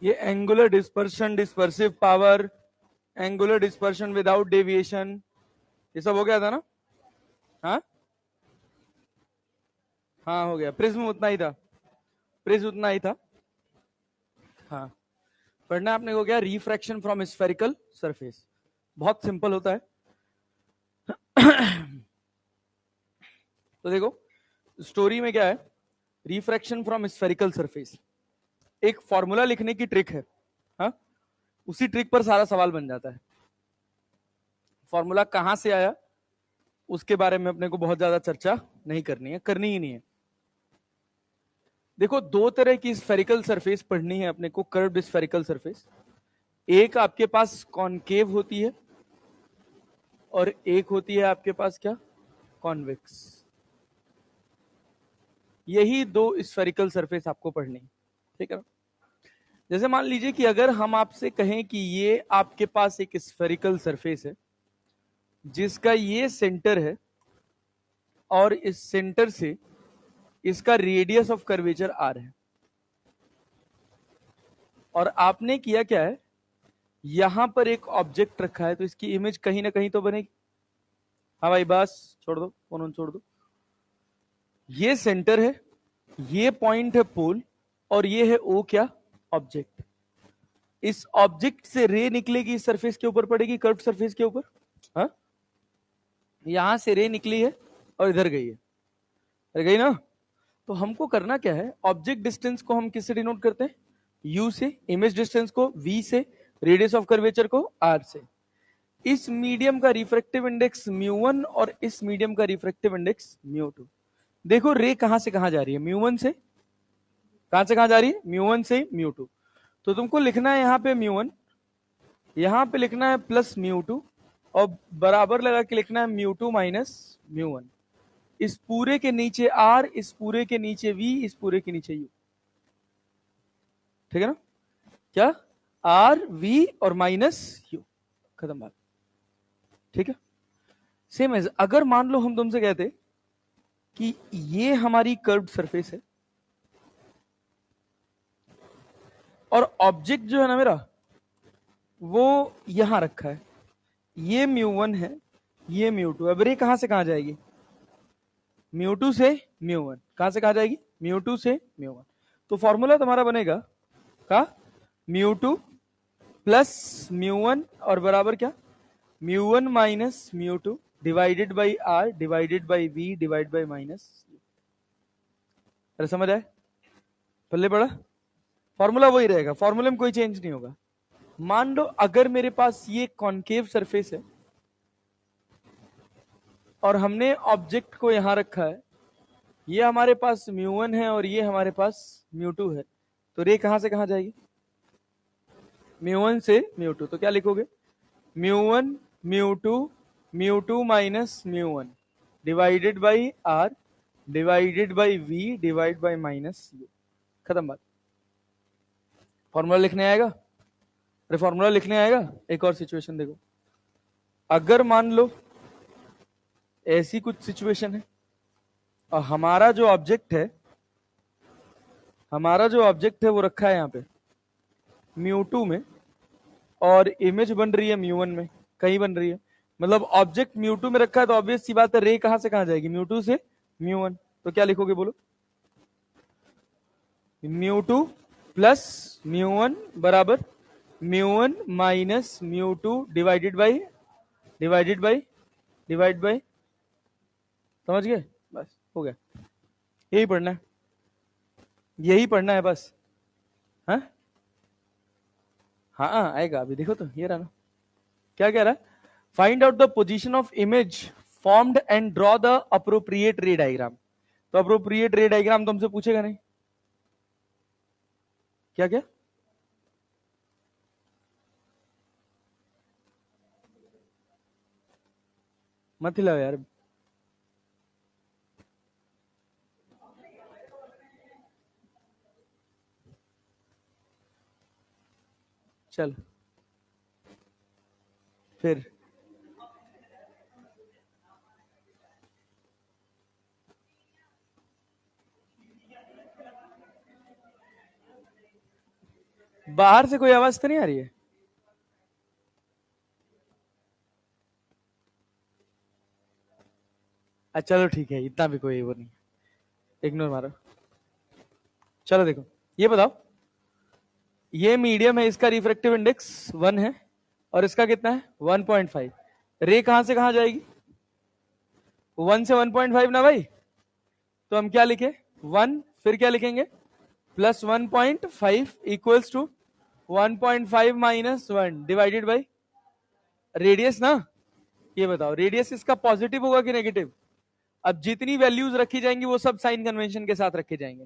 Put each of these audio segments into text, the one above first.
ये angular dispersion, dispersive power, angular dispersion without deviation, ये सब हो गया था ना? हाँ हाँ हो गया। प्रिज्म उतना ही था, प्रिज्म उतना ही था। हाँ पढ़ना आपने को क्या, रिफ्रैक्शन फ्रॉम स्फेरिकल सरफेस, बहुत सिंपल होता है। तो देखो स्टोरी में क्या है, रिफ्रैक्शन फ्रॉम स्फेरिकल सरफेस, एक फॉर्मूला लिखने की ट्रिक है। हाँ उसी ट्रिक पर सारा सवाल बन जाता है। फॉर्मूला कहां से आया उसके बारे में अपने को बहुत ज्यादा चर्चा नहीं करनी है, करनी ही नहीं है। देखो दो तरह की स्फेरिकल सरफेस पढ़नी है अपने को, कर्व्ड स्फेरिकल सरफेस। एक आपके पास कॉनकेव होती है और एक होती है आपके पास क्या, कॉन्वेक्स। यही दो स्फेरिकल सरफेस आपको पढ़नी है, ठीक है ना? जैसे मान लीजिए कि अगर हम आपसे कहें कि ये आपके पास एक स्फेरिकल सरफेस है जिसका ये सेंटर है और इस सेंटर से इसका रेडियस ऑफ कर्वेचर आर है, और आपने किया क्या है, यहां पर एक ऑब्जेक्ट रखा है, तो इसकी इमेज कहीं ना कहीं तो बनेगी। हाँ भाई बस छोड़ दो, फोन छोड़ दो। ये सेंटर है, ये पॉइंट है पोल, और ये है ओ क्या, ऑब्जेक्ट। इस ऑब्जेक्ट से रे निकलेगी, इस सरफेस के ऊपर पड़ेगी, कर्व सरफेस के ऊपर। हाँ यहां से रे निकली है और इधर गई है, इधर गई ना? तो हमको करना क्या है, ऑब्जेक्ट डिस्टेंस को हम किससे डिनोट करते हैं, यू से, इमेज डिस्टेंस को वी से, रेडियस ऑफ कर्वेचर को आर से। इस मीडियम का रिफ्रैक्टिव इंडेक्स म्यू1 और इस मीडियम का रिफ्रैक्टिव इंडेक्स म्यू2। देखो रे कहां से कहां जा रही है, म्यू1 से, कहां से कहां जा रही है, म्यू1 से म्यू2। तो तुमको लिखना है यहां पे म्यू1, यहां पे लिखना है प्लस म्यू2, और बराबर लगा के लिखना है म्यू2 माइनस म्यू1। इस पूरे के नीचे आर, इस पूरे के नीचे वी, इस पूरे के नीचे यू, ठीक है ना? क्या, आर वी और माइनस यू, खत्म बात, ठीक है? सेम एज अगर मान लो हम तुमसे कहते कि ये हमारी कर्व्ड सरफेस है और ऑब्जेक्ट जो है ना मेरा वो यहां रखा है, ये म्यू1 है, ये म्यू2। अब रे कहां से कहां जाएगी, म्यू2 से म्यू1, कहां से कहां जाएगी, म्यू2 से म्यू1। तो फॉर्मूला तुम्हारा बनेगा का, म्यू2 प्लस म्यू1 और बराबर क्या, mu one minus mu two divided by R divided by V divide by minus. अरे समझ आए, पल्ले पड़ा? फॉर्मूला वही रहेगा, फॉर्मूले में कोई चेंज नहीं होगा। मान लो अगर मेरे पास ये कॉनकेव सरफेस है और हमने ऑब्जेक्ट को यहां रखा है, ये हमारे पास म्यू1 है और ये हमारे पास म्यू2 है, तो रे कहां से कहां जाएगी, म्यू1 से म्यू2। तो क्या लिखोगे, mu one mu two, mu two minus mu one divided by R divided by V divide by minus U, खत्म बात। फॉर्मूला लिखने आएगा, अरे फॉर्मूला लिखने आएगा। एक और सिचुएशन देखो, अगर मान लो ऐसी कुछ सिचुएशन है और हमारा जो ऑब्जेक्ट है, हमारा जो ऑब्जेक्ट है वो रखा है यहां पे म्यू2 में, और इमेज बन रही है म्यू1 में, कहीं बन रही है, मतलब ऑब्जेक्ट म्यू2 में रखा है, तो ऑब्वियस सी बात है रे कहां से कहां जाएगी, म्यू2 से म्यू1। तो क्या लिखोगे बोलो, म्यू2 प्लस म्यू1 बराबर म्यू1 माइनस म्यू2 डिवाइडेड बाई समझ गए? बस हो गया, यही पढ़ना है, यही पढ़ना है बस। हाँ हाँ आएगा अभी, देखो तो ये रहा ना, क्या कह रहा है, find out the position of image formed and draw the appropriate रे डायग्राम। तो अप्रोप्रिएट रे डायग्राम तुमसे पूछेगा नहीं, क्या क्या, मत हिलाओ यार। चल फिर बाहर से कोई आवाज तो नहीं आ रही है? अच्छा चलो ठीक है, इतना भी कोई वो नहीं, इग्नोर मारो। चलो देखो, ये बताओ, ये मीडियम है, इसका रिफ्रैक्टिव इंडेक्स 1 है और इसका कितना है 1.5। रे कहां से कहां जाएगी? 1 से 1.5 ना भाई, तो हम क्या लिखे 1, फिर क्या लिखेंगे plus 1.5 equals to 1.5 minus 1 divided by radius ना। ये बताओ रेडियस इसका पॉजिटिव होगा कि नेगेटिव? अब जितनी वैल्यूज रखी जाएंगी वो सब साइन कन्वेंशन के साथ रखे जाएंगे,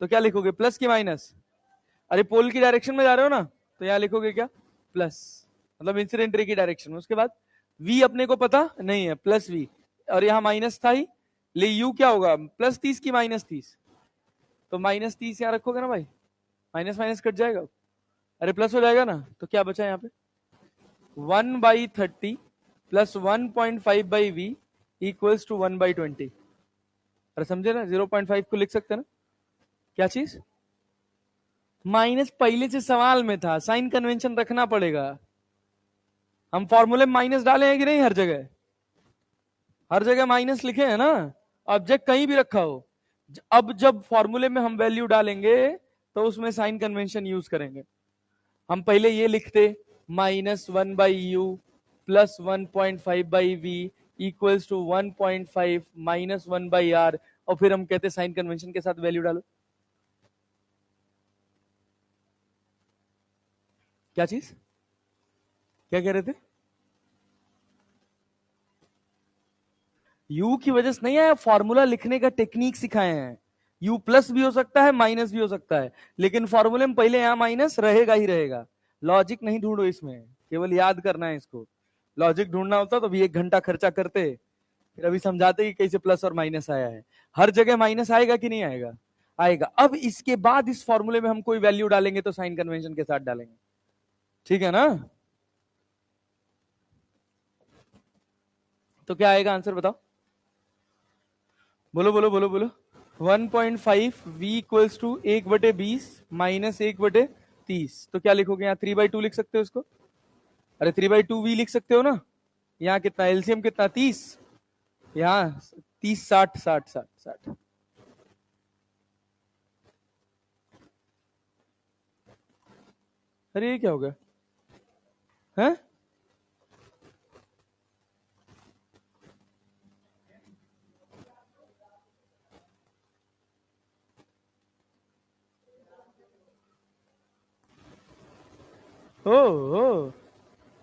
तो क्या लिखोगे प्लस की माइनस? अरे पोल की डायरेक्शन में जा रहे हो ना, तो यहां लिखोगे क्या प्लस, मतलब इंसिडेंट रे की डायरेक्शन में। उसके बाद v अपने को पता नहीं है प्लस v, और यहां माइनस था ही, ले u क्या होगा प्लस 30 की माइनस 30, तो माइनस 30 यहां रखोगे ना भाई, माइनस माइनस कट जाएगा, अरे प्लस हो जाएगा ना, तो क्या बचा यहाँ पे 1/30 plus 1.5 by V equals to 1/20। अरे समझे ना, 0.5 को लिख सकते ना, क्या चीज माइनस पहले से सवाल में था, साइन कन्वेंशन रखना पड़ेगा। हम फॉर्मूले में माइनस डाले हैं कि नहीं? हर जगह, हर जगह माइनस लिखे हैं ना, ऑब्जेक्ट कहीं भी रखा हो। अब जब फॉर्मूले में हम वैल्यू डालेंगे तो उसमें साइन कन्वेंशन यूज करेंगे। हम पहले ये लिखते -1/u plus 1.5/v equals to 1.5 minus 1/r, और फिर हम कहते साइन कन्वेंशन के साथ वैल्यू डालो। क्या चीज, क्या कह रहे थे? u की वजह से नहीं आया, फॉर्मूला लिखने का टेक्निक सिखाए हैं। u प्लस भी हो सकता है, माइनस भी हो सकता है, लेकिन फॉर्मूले में पहले यहां माइनस रहेगा ही रहेगा। लॉजिक नहीं ढूंढो इसमें, केवल याद करना है इसको। लॉजिक ढूंढना होता तो भी 1 घंटा खर्चा करते, फिर अभी समझाते कि कैसे प्लस और माइनस आया है। हर जगह माइनस आएगा कि नहीं आएगा? आएगा। अब इसके बाद इस फॉर्मूले में हम कोई वैल्यू डालेंगे तो साइन कन्वेंशन के साथ डालेंगे, ठीक है ना? तो क्या आएगा आंसर बताओ, बोलो बोलो बोलो बोलो। 1.5 v इक्वल्स टू 1/20 माइनस 1/30, तो क्या लिखोगे यहाँ 3/2 लिख सकते हो इसको? अरे 3/2 v लिख सकते हो ना। यहाँ कितना एलसीएम कितना 30, यहाँ 30 60 60 60 60। अरे ये क्या हो गया है? ओ ओ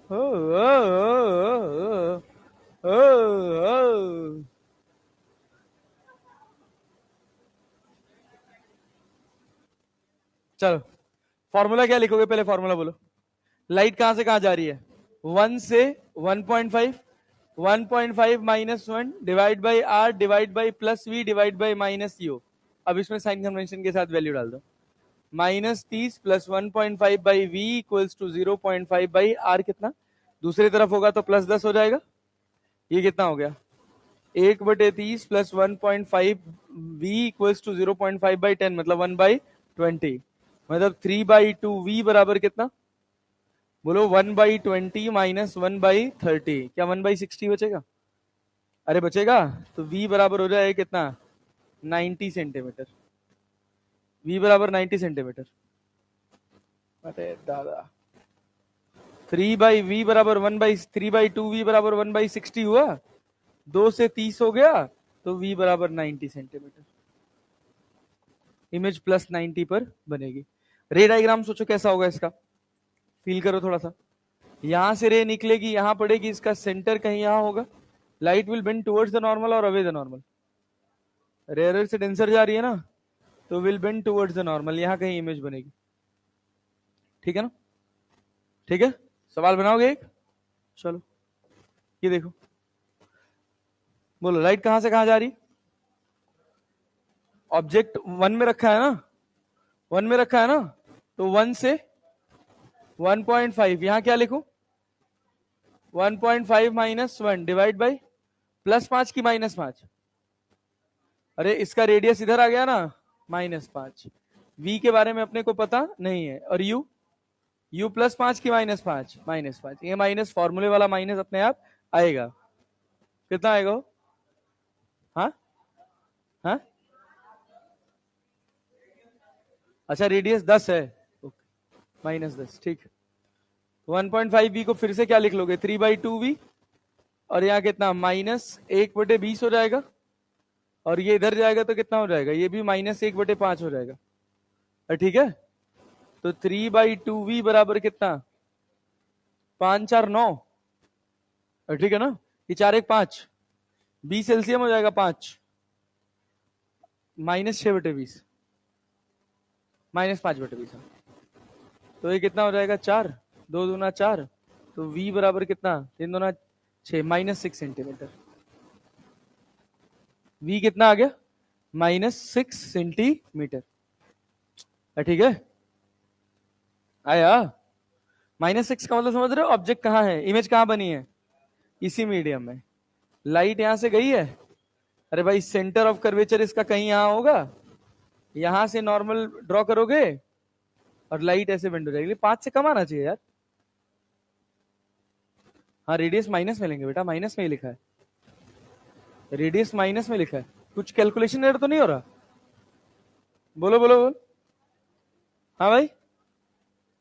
ओ ओ ओ। चलो फॉर्मूला क्या लिखोगे, पहले फॉर्मूला बोलो। लाइट कहां से कहां जा रही है 1 से 1.5, 1.5 minus 1 divide by R divide by plus V divide by minus U. अब इसमें साइन कन्वेंशन के साथ वैल्यू डाल दो, -30 plus 1.5 by V equals to 0.5 by R, कितना दूसरी तरफ होगा तो +10 हो जाएगा। ये कितना हो गया 1/30 plus 1.5 V equals to 0.5 by 10, मतलब 1/20, मतलब 3/2 वी बराबर कितना बोलो 1/20 माइनस 1/30, क्या 1/60 बचेगा? अरे बचेगा, तो v बराबर हो जाएगा कितना 90 सेंटीमीटर। v बराबर 90 सेंटीमीटर। अरे दादा 3/v बराबर 3/2 v बराबर 1/60 हुआ, 2 से 30 हो गया, तो v बराबर 90 सेंटीमीटर। इमेज +90 पर बनेगी। रे डायग्राम सोचो कैसा होगा इसका, फील करो थोड़ा सा। यहां से रे निकलेगी, यहां पड़ेगी, इसका सेंटर कहीं यहां होगा। Light will bend towards the normal और अवे द नॉर्मल। रेयर से डेंसर जा रही है ना, तो will bend towards the normal, यहां कहीं इमेज बनेगी, ठीक है ना? ठीक है, सवाल बनाओगे एक? चलो ये देखो, बोलो लाइट कहां से कहां जा रही? ऑब्जेक्ट 1 में रखा है ना, 1 में रखा है ना, तो 1 से 1.5, यहां क्या लिखूं 1.5 माइनस 1 डिवाइड बाई +5 की -5। अरे इसका रेडियस इधर आ गया ना, -5। v के बारे में अपने को पता नहीं है, और u u प्लस 5 की -5? -5। ये माइनस फॉर्मूले वाला माइनस अपने आप आएगा। कितना आएगा वो? हाँ हाँ, अच्छा रेडियस 10 है, -10, ठीक है। 1.5v को फिर से क्या लिख लोगे? 3/2v, और यहाँ कितना? -1/20 हो जाएगा, और ये इधर जाएगा तो कितना हो जाएगा? ये भी -1/5 हो जाएगा, ठीक है। तो 3/2v बराबर कितना? 5 4 9, ठीक है ना। ये 4 1 5, 20 एलसीएम हो जाएगा 5, -6/20, -5/20। तो ये कितना हो जाएगा? 4, 2 दूना 4, तो v बराबर कितना? 3 दूना 6, -6 सेंटीमीटर। v कितना आ गया? -6 सेंटीमीटर, ठीक है। आया? -6 का मतलब समझ रहे हो? ऑब्जेक्ट कहाँ है, इमेज कहाँ बनी है? इसी मीडियम में। लाइट यहां से गई है, अरे भाई सेंटर ऑफ कर्वेचर इसका कहीं यहां होगा, यहां से नॉर्मल ड्रॉ करोगे और लाइट ऐसे बेंड हो जाएगी। 5 से कम आना चाहिए यार। हाँ रेडियस माइनस में लेंगे बेटा, माइनस में ही लिखा है, रेडियस माइनस में लिखा है। कुछ कैलकुलेशन एरर तो नहीं हो रहा? बोलो बोलो बोलो। हाँ भाई,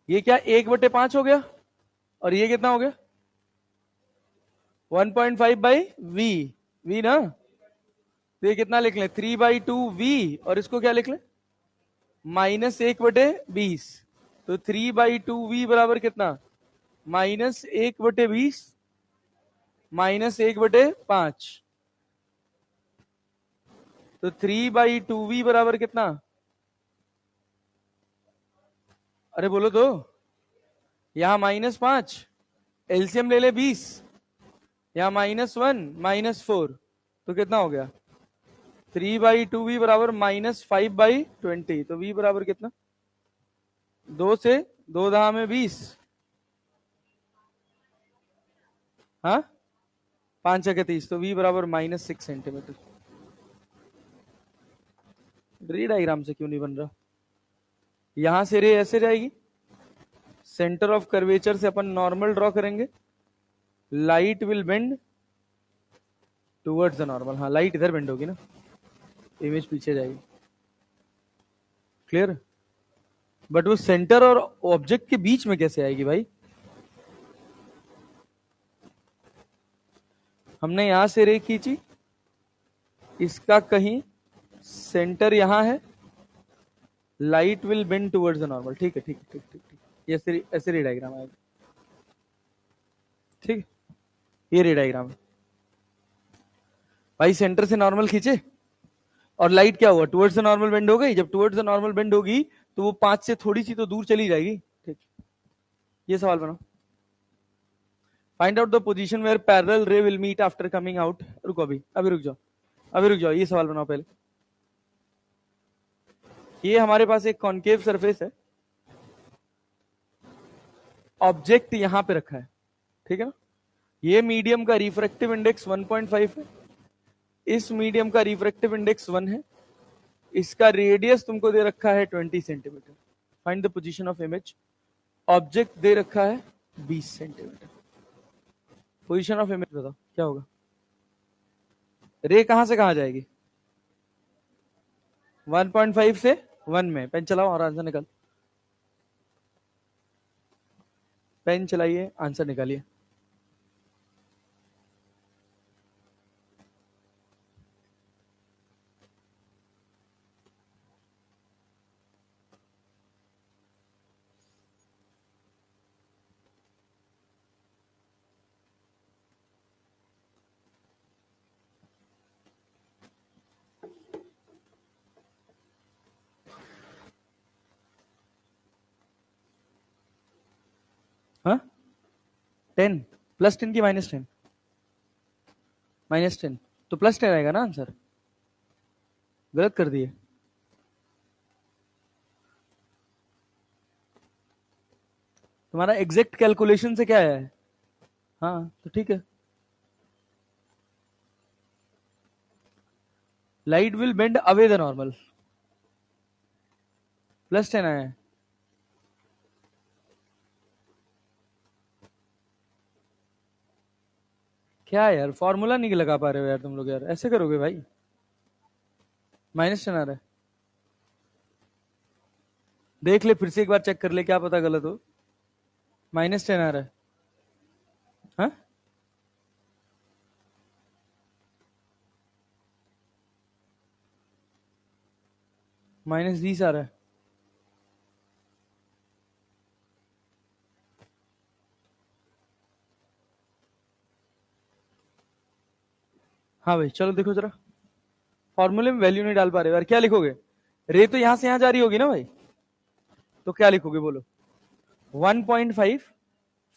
ये क्या 1/5 हो गया, और ये कितना हो गया? 1.5/v, v ना। तो ये कितना लिख लें? 3/2v, और इसको क्या लिख लें? -1/20। तो 3/2v बराबर कितना? -1/20, -1/5। तो 3/2v बराबर कितना? अरे बोलो तो। यहां -5, एलसीएम ले ले 20, यहां -1 -4, तो कितना हो गया? 3/2v बराबर -5/20। तो v बराबर कितना? 2 से 2 दहा में 20, हाँ 5 छके 30, तो v बराबर -6 सेंटीमीटर। री डायग्राम से क्यों नहीं बन रहा? यहां से रे ऐसे जाएगी, सेंटर ऑफ कर्वेचर से अपन नॉर्मल ड्रॉ करेंगे, light will bend towards the normal. हाँ लाइट इधर बेंड होगी ना, इमेज पीछे जाएगी, क्लियर। बट वो सेंटर और ऑब्जेक्ट के बीच में कैसे आएगी भाई? हमने यहां से रे खींची, इसका कहीं सेंटर यहां है, light will bend towards the normal. ठीक है ठीक है ठीक ठीक ठीक, ये ऐसे रे डायग्राम आएगा, ठीक। ये रे डायग्राम है भाई, सेंटर से नॉर्मल खींचे और लाइट क्या हुआ? टुवर्ड्स द नॉर्मल बेंड हो गई। जब टुवर्ड्स द नॉर्मल बेंड होगी तो वो 5 से थोड़ी सी तो दूर चली जाएगी, ठीक। ये सवाल बनाओ। Find out the position where parallel ray will meet after coming out. रुको, अभी अभी रुक जाओ, अभी रुक जाओ, ये सवाल बनाओ पहले। ये हमारे पास एक कॉन्केव सरफेस है, ऑब्जेक्ट यहां पे रखा है, ठीक है ना। ये मीडियम का रिफ्रैक्टिव इंडेक्स 1.5 है, इस मीडियम का रिफ्रैक्टिव इंडेक्स 1 है, इसका रेडियस तुमको दे रखा है 20 centimetre. Find the position of image. Object दे रखा है 20 सेंटीमीटर। पोजीशन ऑफ इमेज बताओ क्या होगा? रे कहां से कहां जाएगी? 1.5 से 1 में। पेन चलाओ और आंसर निकाल, पेन चलाइए, आंसर निकालिए। हाँ 10, +10 की -10? -10, तो +10 आएगा ना आंसर। गलत कर दिए। तुम्हारा एग्जैक्ट कैलकुलेशन से क्या है? हाँ तो ठीक है। Light will bend away the normal, +10 आया है। क्या यार फॉर्मूला नहीं लगा पा रहे हो यार तुम लोग, यार ऐसे करोगे भाई? -10 आ रहा है, देख ले फिर से एक बार चेक कर ले, क्या पता गलत हो। -10 आ रहा है। हाँ -20 आ रहा है। हाँ भाई चलो देखो जरा, फॉर्मूले में वैल्यू नहीं डाल पा रहे हो यार, क्या लिखोगे? रे तो यहां से यहां जा रही होगी ना भाई, तो क्या लिखोगे बोलो? 1.5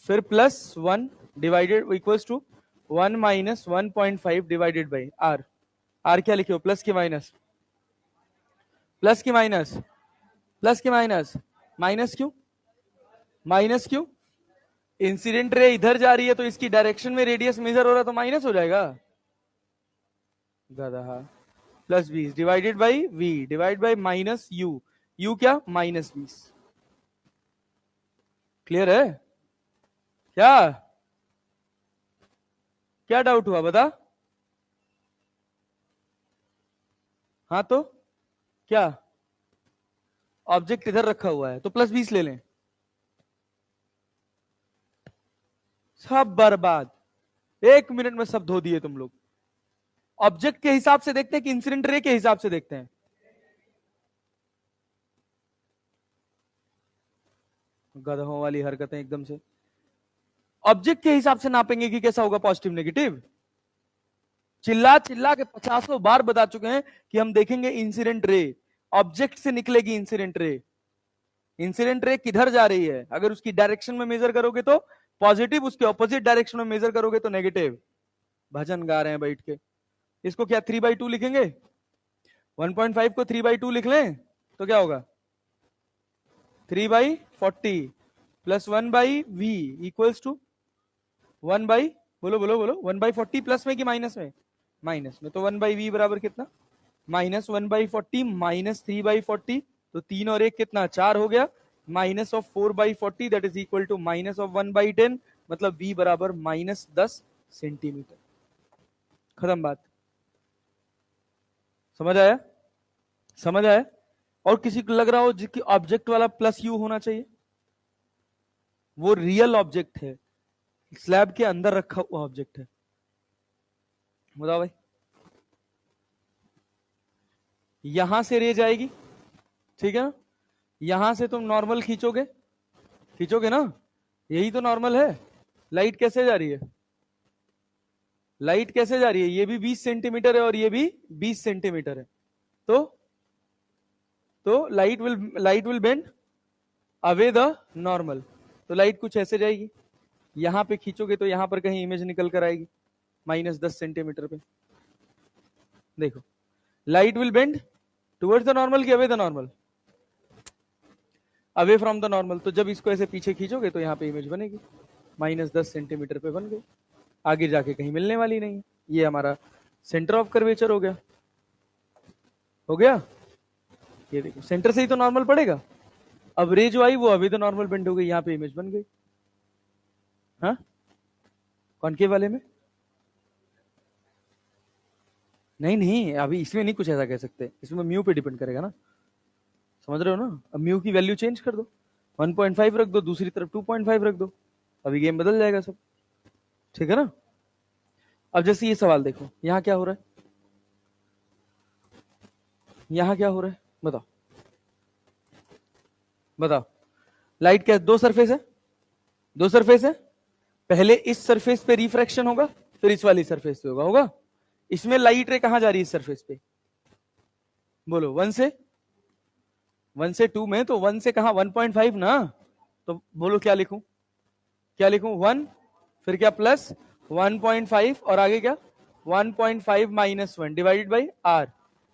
फिर +1 divided equals to 1 - 1.5 divided by R. R क्या लिखे हो, प्लस की माइनस? प्लस की माइनस? प्लस की माइनस? माइनस क्यों? माइनस क्यों? इंसिडेंट रे इधर जा रही है तो इसकी डायरेक्शन में रेडियस मेजर हो रहा है तो माइनस हो जाएगा गधा। +20 divided by v divide by minus u, u क्या -20। क्लियर है? क्या क्या डाउट हुआ बता? हाँ तो क्या, ऑब्जेक्ट इधर रखा हुआ है तो +20 ले लें? सब बर्बाद, 1 मिनट में सब धो दिए तुम लोग। ऑब्जेक्ट के हिसाब से देखते हैं कि इंसिडेंट रे के हिसाब से देखते हैं? गधों वाली हरकतें एकदम से। ऑब्जेक्ट के हिसाब से नापेंगे कि कैसा होगा पॉजिटिव नेगेटिव। चिल्ला चिल्ला के 50 बार बता चुके हैं कि हम देखेंगे इंसिडेंट रे, ऑब्जेक्ट से निकलेगी इंसिडेंट रे। इंसिडेंट रे किधर जा रही है, अगर उसकी डायरेक्शन में मेजर करोगे तो पॉजिटिव, उसके ऑपोजिट डायरेक्शन में मेजर करोगे तो नेगेटिव। भजन गा रहे हैं बैठ के। इसको क्या 3/2 लिखेंगे? 1.5 को 3/2 लिख लें तो क्या होगा? 3/40 प्लस 1/v इक्वल्स टू 1/, बोलो बोलो बोलो, 1/40 प्लस में कि माइनस में? माइनस में, तो 1/v बराबर कितना? -1/40 -3/40, तो 3 और 1 कितना, 4 हो गया। -4/40 दैट इज इक्वल टू -1/10, मतलब v बराबर -10 सेंटीमीटर। खत्म बात। समझ आया? समझ आया? और किसी को लग रहा हो जिसकी ऑब्जेक्ट वाला +u होना चाहिए? वो रियल ऑब्जेक्ट है, स्लैब के अंदर रखा हुआ ऑब्जेक्ट है। बताओ भाई, यहां से रे जाएगी, ठीक है ना? यहां से तुम नॉर्मल खींचोगे, खींचोगे ना, यही तो नॉर्मल है। लाइट कैसे जा रही है? लाइट कैसे जा रही है? ये भी 20 सेंटीमीटर है और ये भी 20 सेंटीमीटर है, तो light will bend away the normal, तो लाइट कुछ ऐसे जाएगी। यहां पे खींचोगे तो यहां पर कहीं इमेज निकल कर आएगी -10 सेंटीमीटर पे। देखो, light will bend towards the normal की away the normal? Away from the normal. तो जब इसको ऐसे पीछे खींचोगे तो यहाँ पे इमेज बनेगी, -10 सेंटीमीटर पे बन गई, आगे जाके कहीं मिलने वाली नहीं है। ये हमारा सेंटर ऑफ कर्वेचर हो गया। हो गया, ये देखो सेंटर से ही तो नॉर्मल पड़ेगा। अब रे जो आई वो अवे द नॉर्मल बेंड हो गई, यहाँ पे इमेज बन गई। हाँ, कॉनकेव वाले में नहीं, नहीं अभी इसमें नहीं कुछ ऐसा कह सकते, इसमें म्यू पे डिपेंड करेगा ना। समझ रहे हो ना? अब म्यू की वैल्यू चेंज कर दो, 1.5 रख दो, दूसरी तरफ 2.5 रख दो, अभी गेम बदल जाएगा सब। ठीक है ना? अब जैसे ये सवाल देखो, यहां क्या हो रहा है, यहां क्या हो रहा है, बताओ बताओ। लाइट क्या, दो सरफेस है, दो सरफेस है, पहले इस सरफेस पे रिफ्रैक्शन होगा, फिर इस वाली सरफेस पे होगा, होगा। इसमें लाइट रे कहां जा रही है इस सरफेस पे? बोलो, 1 से 2 में, तो 1 से कहा 1.5 ना, तो बोलो क्या लिखूं, क्या लिखूं? 1, फिर क्या प्लस 1.5 और आगे क्या 1.5 -1 डिवाइडेड बाई आर।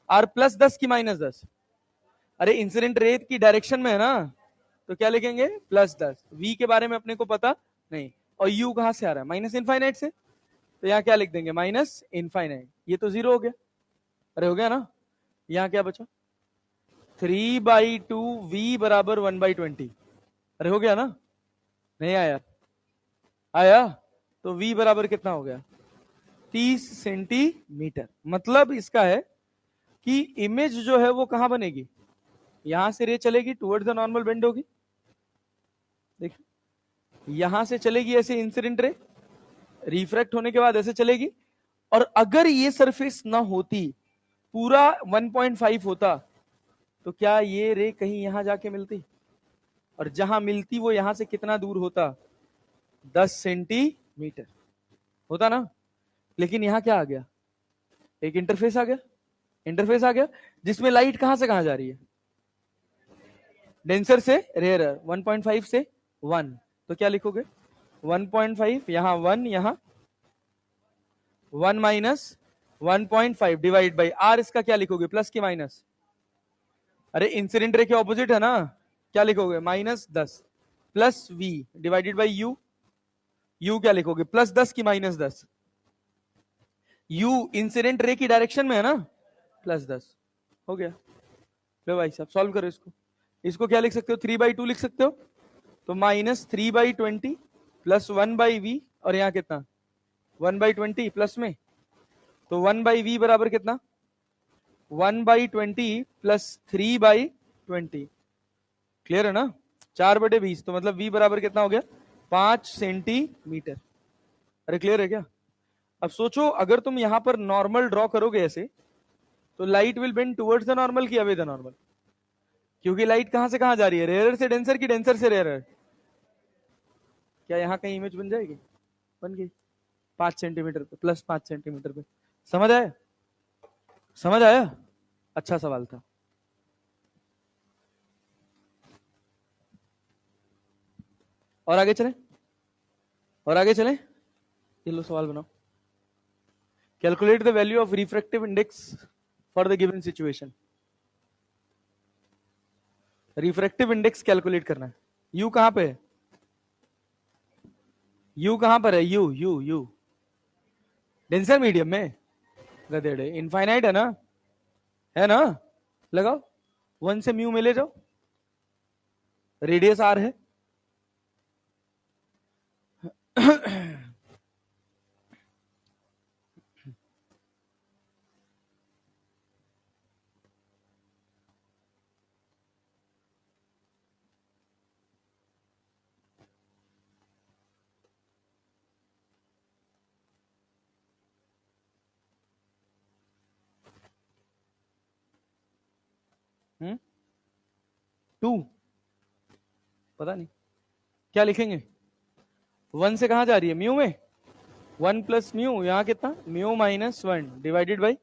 आर +10 की -10, अरे इंसिडेंट रे की डायरेक्शन में है ना, तो क्या लिखेंगे? +10। v के बारे में अपने को पता नहीं, और u कहां से आ रहा है? -इनफाइनाइट से, तो यहाँ क्या लिख देंगे? -इनफाइनाइट। ये तो 0 हो गया, अरे हो गया ना। यहाँ क्या बचा? 3/2 v बराबर 1/20, अरे हो गया ना? नहीं आया? आया। तो v बराबर कितना हो गया? 30 सेंटीमीटर। मतलब इसका है कि इमेज जो है वो कहां बनेगी, यहां से रे चलेगी टुवर्ड्स द नॉर्मल बेंड होगी, देखिए यहां से चलेगी ऐसे इंसिडेंट रे, रिफ्रैक्ट होने के बाद ऐसे चलेगी, और अगर ये सरफेस ना होती, पूरा 1.5 होता, तो क्या ये रे कहीं यहां जाके मिलती, और जहां मिलती वो यहां से कितना दूर होता, 10 सेंटीमीटर होता ना। लेकिन यहां क्या आ गया, एक इंटरफेस आ गया, इंटरफेस आ गया जिसमें लाइट कहां से कहां जा रही है, डेंसर से रेयरर, 1.5 से 1, तो क्या लिखोगे 1.5, यहां 1, यहां 1 माइनस 1.5 डिवाइड बाई आर, इसका क्या लिखोगे प्लस की माइनस, अरे इंसिडेंट रे के ऑपोजिट है ना, क्या लिखोगे -10 plus v divided by U, you क्या लिखोगे +10 की -10, यू इंसिडेंट रे की डायरेक्शन में है ना, +10 हो गया। लो भाई साहब सॉल्व करो इसको, इसको क्या लिख सकते हो 3/2 लिख सकते हो, तो -3/20 प्लस 1/v, और यहां कितना 1/20 प्लस में, तो 1/v बराबर कितना 1/20 प्लस 3/20, क्लियर है ना, 4/20, तो मतलब v बराबर कितना हो गया 5 सेंटीमीटर। अरे क्लियर है क्या। अब सोचो अगर तुम यहां पर नॉर्मल ड्रॉ करोगे ऐसे, तो light will bend towards the normal की अवे द नॉर्मल, क्योंकि लाइट कहां से कहां जा रही है, रेयर से डेंसर की डेंसर से रेयर, क्या यहां कहीं इमेज बन जाएगी, बन गई 5 सेंटीमीटर पे, प्लस 5 सेंटीमीटर पे। समझ आया, समझ आया, अच्छा सवाल था। और आगे चले, और आगे चले, ये लो सवाल बनाओ, calculate the value of refractive index for the given situation. Refractive index calculate करना है, यू कहां पे है, यू कहां पर है, you you you denser medium में, गधेड़े इनफाइनाइट है ना, लगाओ 1 से म्यू में ले जाओ, रेडियस आर है हम्म 2, पता नहीं क्या लिखेंगे, 1 से कहां जा रही है म्यू में, 1 प्लस म्यू, यहां कितना mu one divided by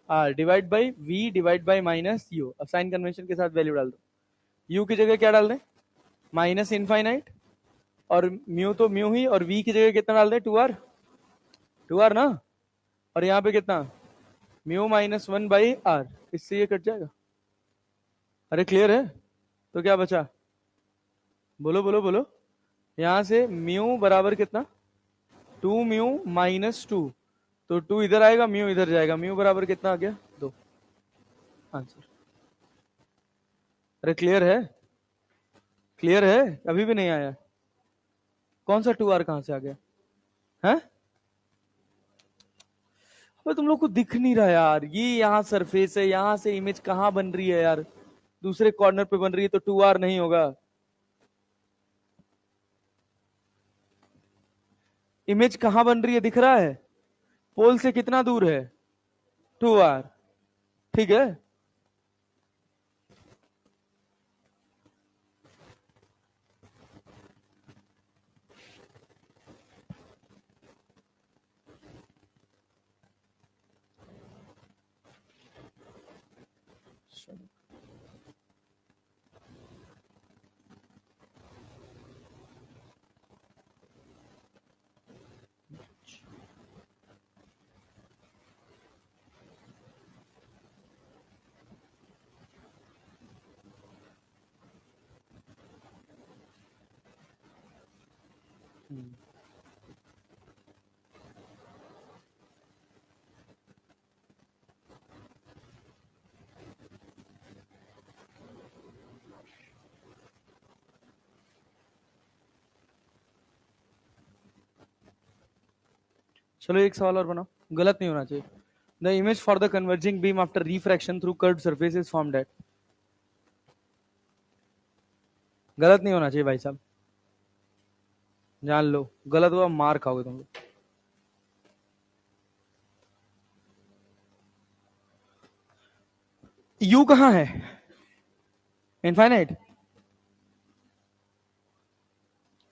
R divide by V divide by minus U. अब साइन कन्वेंशन के साथ वैल्यू डाल दो, यू की जगह क्या डाल दें माइनस इनफाइनाइट, और म्यू तो म्यू ही, और वी की जगह कितना डाल दें 2r ना, और यहाँ पे कितना μ-1/r, इससे ये कट जाएगा। अरे क्लियर है, तो क्या बचा, बोलो बोलो बोलो, यहां से म्यू बराबर कितना 2 μ-2, तो 2 इधर आएगा म्यू इधर जाएगा, म्यू बराबर कितना आ गया 2, आंसर। अरे क्लियर है, क्लियर है, अभी भी नहीं आया, कौन सा 2r कहां से आ गया है, अबे तुम लोग को दिख नहीं रहा यार, ये यहाँ सरफेस है, यहां से इमेज कहां बन रही है यार, दूसरे कॉर्नर पे बन रही है, तो 2r नहीं होगा, इमेज कहां बन रही है दिख रहा है, पोल से कितना दूर है 2r, ठीक है। चलो एक सवाल और बनाओ। गलत नहीं होना चाहिए। The image for the converging beam after refraction through curved surface is formed at, गलत नहीं होना चाहिए भाई साहब, जान लो, गलत हुआ मार खाओगे तुम लोग। यू कहां है? Infinite,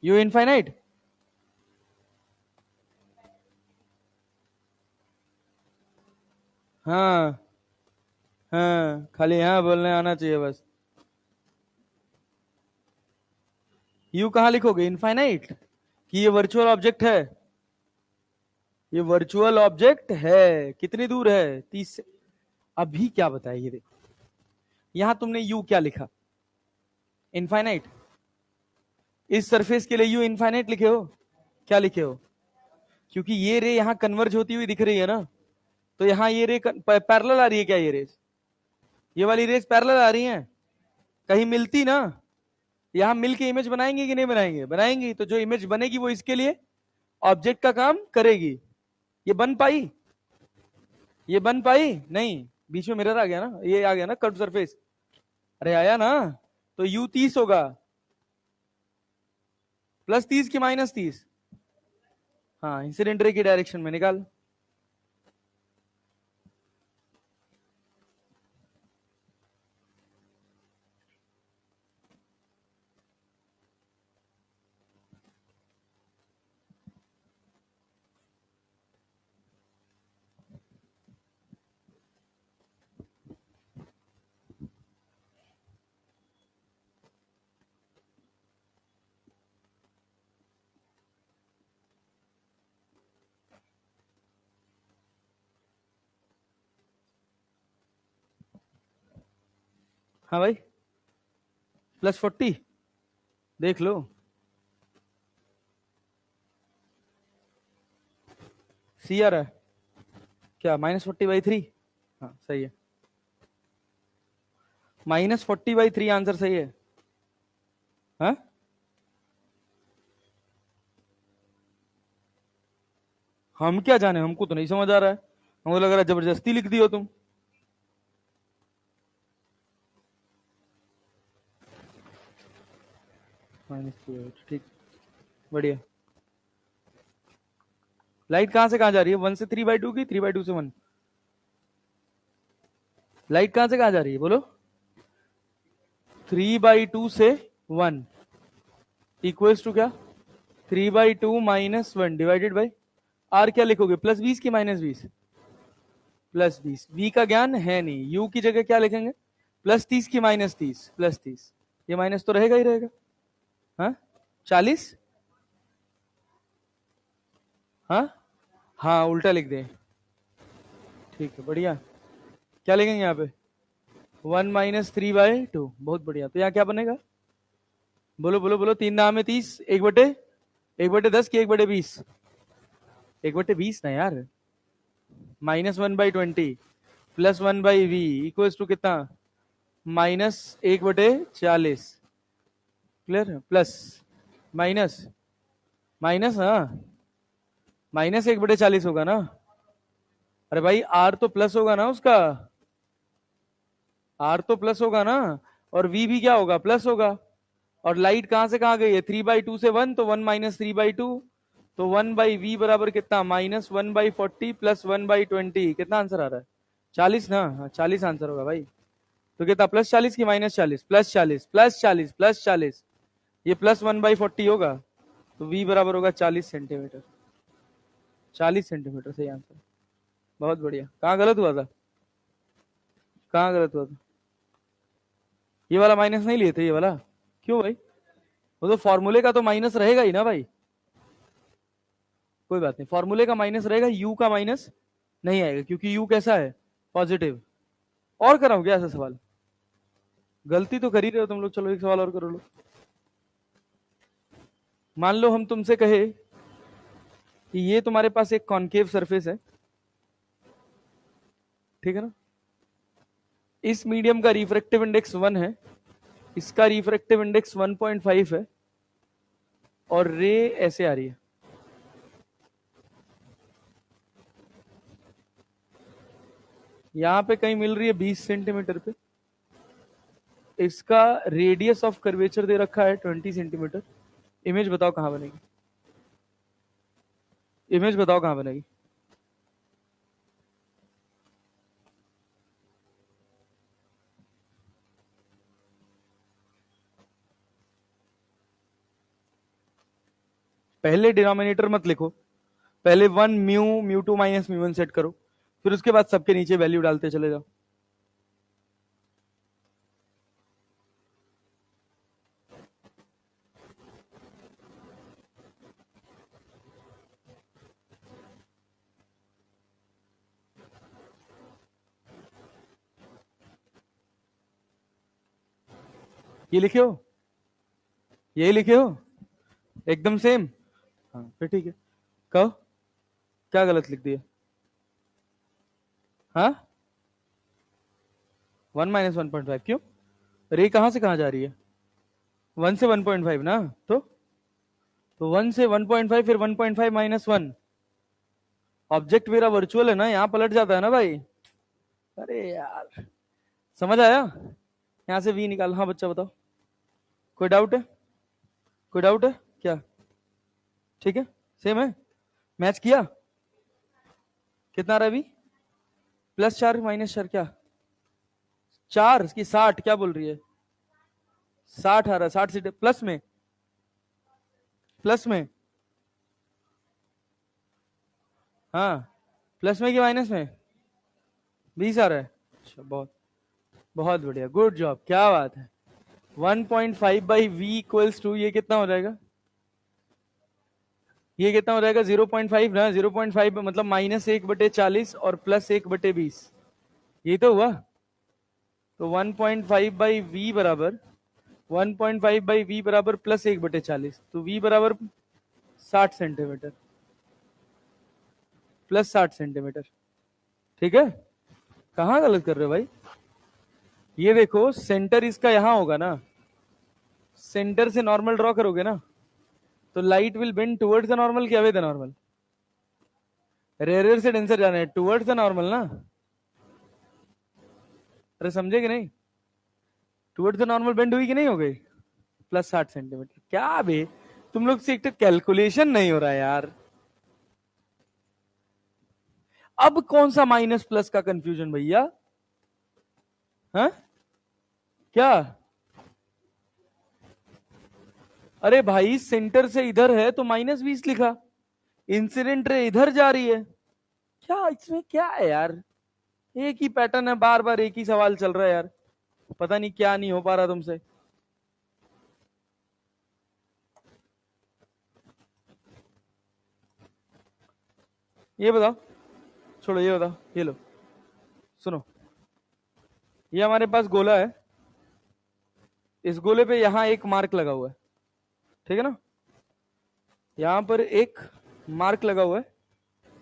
you infinite. हाँ हाँ, खाली हाँ बोलने आना चाहिए बस। यू कहां लिखोगे? इनफाइनाइट कि ये वर्चुअल ऑब्जेक्ट है? ये वर्चुअल ऑब्जेक्ट है, कितनी दूर है? 30 से। अभी क्या बताया ये देखो, यहां तुमने यू क्या लिखा? इनफाइनाइट। इस सरफेस के लिए यू इनफाइनाइट लिखे हो? क्या लिखे हो? क्योंकि ये रे यहां कन्वर्ज होती हुई दिख रही है ना, तो यहां ये रे पैरेलल आ रही है क्या? ये रेस, ये वाली रेस पैरेलल आ रही है, कहीं मिलती ना, यहां मिलके इमेज बनाएंगे कि नहीं बनाएंगे? बनाएंगे। तो जो इमेज बनेगी वो इसके लिए ऑब्जेक्ट का काम करेगी। ये बन पाई? ये बन पाई नहीं, बीच में मिरर आ गया ना, ये आ गया ना कर्व सरफेस, अरे आया ना। तो यू 30 होगा, +30 की -30? हाँ, इंसिडेंट रे की डायरेक्शन में निकाल। हाँ भाई, +40 देख लो। सी आ रहा है क्या? -40/3। हाँ सही है, -40/3 आंसर सही है। हाँ, हम क्या जाने, हमको तो नहीं समझ आ रहा है, हमको लग रहा है जबरदस्ती लिख दी हो तुम। -3/8 ठीक, बढ़िया। लाइट कहां से कहां जा रही है? 1 से 3/2 की 3/2 से 1? लाइट कहां से कहां जा रही है बोलो? 3/2 से 1 इक्वल्स टू क्या? 3/2 -1 डिवाइडेड बाई आर। क्या लिखोगे, +20 की -20? +20। वी का ज्ञान है नहीं, यू की जगह क्या लिखेंगे? +30 की -30? +30, ये माइनस तो रहेगा ही रहेगा। हाँ, 40। हाँ हाँ, उल्टा लिख दें, ठीक है बढ़िया। क्या लिखेंगे यहाँ पे? 1 -3/2, बहुत बढ़िया। तो यहाँ क्या बनेगा? बोलो बोलो बोलो, 3 दाम में 30, 1/10 की 1/20? 1/20 ना यार, -1/20 +1/v इक्वल्स टू कितना? -1/40। क्लियर? प्लस माइनस माइनस, हाँ, -1/40 होगा ना। अरे भाई आर तो प्लस होगा ना उसका, आर तो प्लस होगा ना, और वी भी क्या होगा? प्लस होगा। और लाइट कहां से कहां गई है? 3/2 से 1, तो 1 -3/2, तो 1/v बराबर कितना? -1/40 +1/20। कितना आंसर आ रहा है? 40 ना? हाँ 40 आंसर होगा भाई। तो कितना, +40 की -40? +40 +40 +40, ये +1/40 होगा, तो v बराबर होगा 40 सेंटीमीटर। 40 सेंटीमीटर सही आंसर, बहुत बढ़िया। कहाँ गलत हुआ था? कहाँ गलत हुआ था? ये वाला माइनस नहीं लिए थे, ये वाला? क्यों भाई? वो तो फॉर्मूले का तो माइनस रहेगा ही ना भाई। कोई बात नहीं, फॉर्मूले का माइनस रहेगा, यू का माइनस नहीं आएगा, क्योंकि यू कैसा है? पॉजिटिव। और कराओ क्या ऐसा सवाल? गलती तो कर ही रहे हो तुम लोग, चलो एक सवाल और करो लो। मान लो हम तुमसे कहे कि ये तुम्हारे पास एक कॉनकेव सरफेस है, ठीक है ना? इस मीडियम का रिफ्रैक्टिव इंडेक्स 1 है, इसका रिफ्रैक्टिव इंडेक्स 1.5 है, और रे ऐसे आ रही है। यहां पे कहीं मिल रही है 20 सेंटीमीटर पे, इसका रेडियस ऑफ कर्वेचर दे रखा है 20 सेंटीमीटर। इमेज बताओ कहां बनेगी, इमेज बताओ कहां बनेगी। पहले डिनोमिनेटर मत लिखो, पहले 1 म्यू म्यू 2 - म्यू 1 सेट करो, फिर उसके बाद सबके नीचे वैल्यू डालते चले जाओ। ये लिखे हो, यही लिखे हो एकदम सेम। हाँ फिर ठीक है, कहो क्या गलत लिख दिया। हाँ 1 - 1.5 क्यों, रे कहां से कहां जा रही है, 1 से 1.5 ना, तो 1 से 1.5 फिर 1.5 - 1। ऑब्जेक्ट मेरा वर्चुअल है ना, यहाँ पलट जाता है ना भाई। अरे यार समझ आया, यहाँ से वी निकाल। हाँ बच्चा बताओ, कोई डाउट है, कोई डाउट है क्या, ठीक है सेम है, मैच किया। कितना आ रहा है अभी, +4 - 4 क्या, 4 की 60 क्या बोल रही है, 60 आ रहा है, 60 सीटें प्लस में, प्लस में, हाँ प्लस में कि माइनस में, 20 आ रहा है। अच्छा बहुत बहुत बढ़िया, गुड जॉब, क्या बात है। 1.5/v = ये कितना हो जाएगा, ये कितना हो जाएगा 0.5 ना, 0.5 मतलब -1/40 और +1/20, यही तो हुआ। तो 1.5/v बराबर 1.5/v बराबर +1/40, तो v बराबर 60 सेंटीमीटर, +60 सेंटीमीटर, ठीक है। कहाँ गलत कर रहे हो भाई, ये देखो सेंटर इसका यहां होगा ना, सेंटर से नॉर्मल ड्रॉ करोगे ना, तो light will bend towards the normal कि अवे द नॉर्मल, रेयर से डेंसर जाना है, टुवर्ड्स द नॉर्मल ना। अरे समझे कि नहीं, टुवर्ड्स द नॉर्मल बेंड हुई कि नहीं हो गई, +60 सेंटीमीटर। क्या बे, तुम लोग से एक तो कैलकुलेशन नहीं हो रहा है यार। अब कौन सा माइनस प्लस का कंफ्यूजन भैया, हाँ क्या, अरे भाई सेंटर से इधर है तो -20 लिखा, इंसिडेंट रे इधर जा रही है, क्या इसमें क्या है यार, एक ही पैटर्न है, बार बार एक ही सवाल चल रहा है यार, पता नहीं क्या नहीं हो पा रहा तुमसे। ये बताओ, छोड़ो ये बताओ, ये लो सुनो, ये हमारे पास गोला है, इस गोले पे यहां एक मार्क लगा हुआ है, ठीक है ना, यहां पर एक मार्क लगा हुआ है,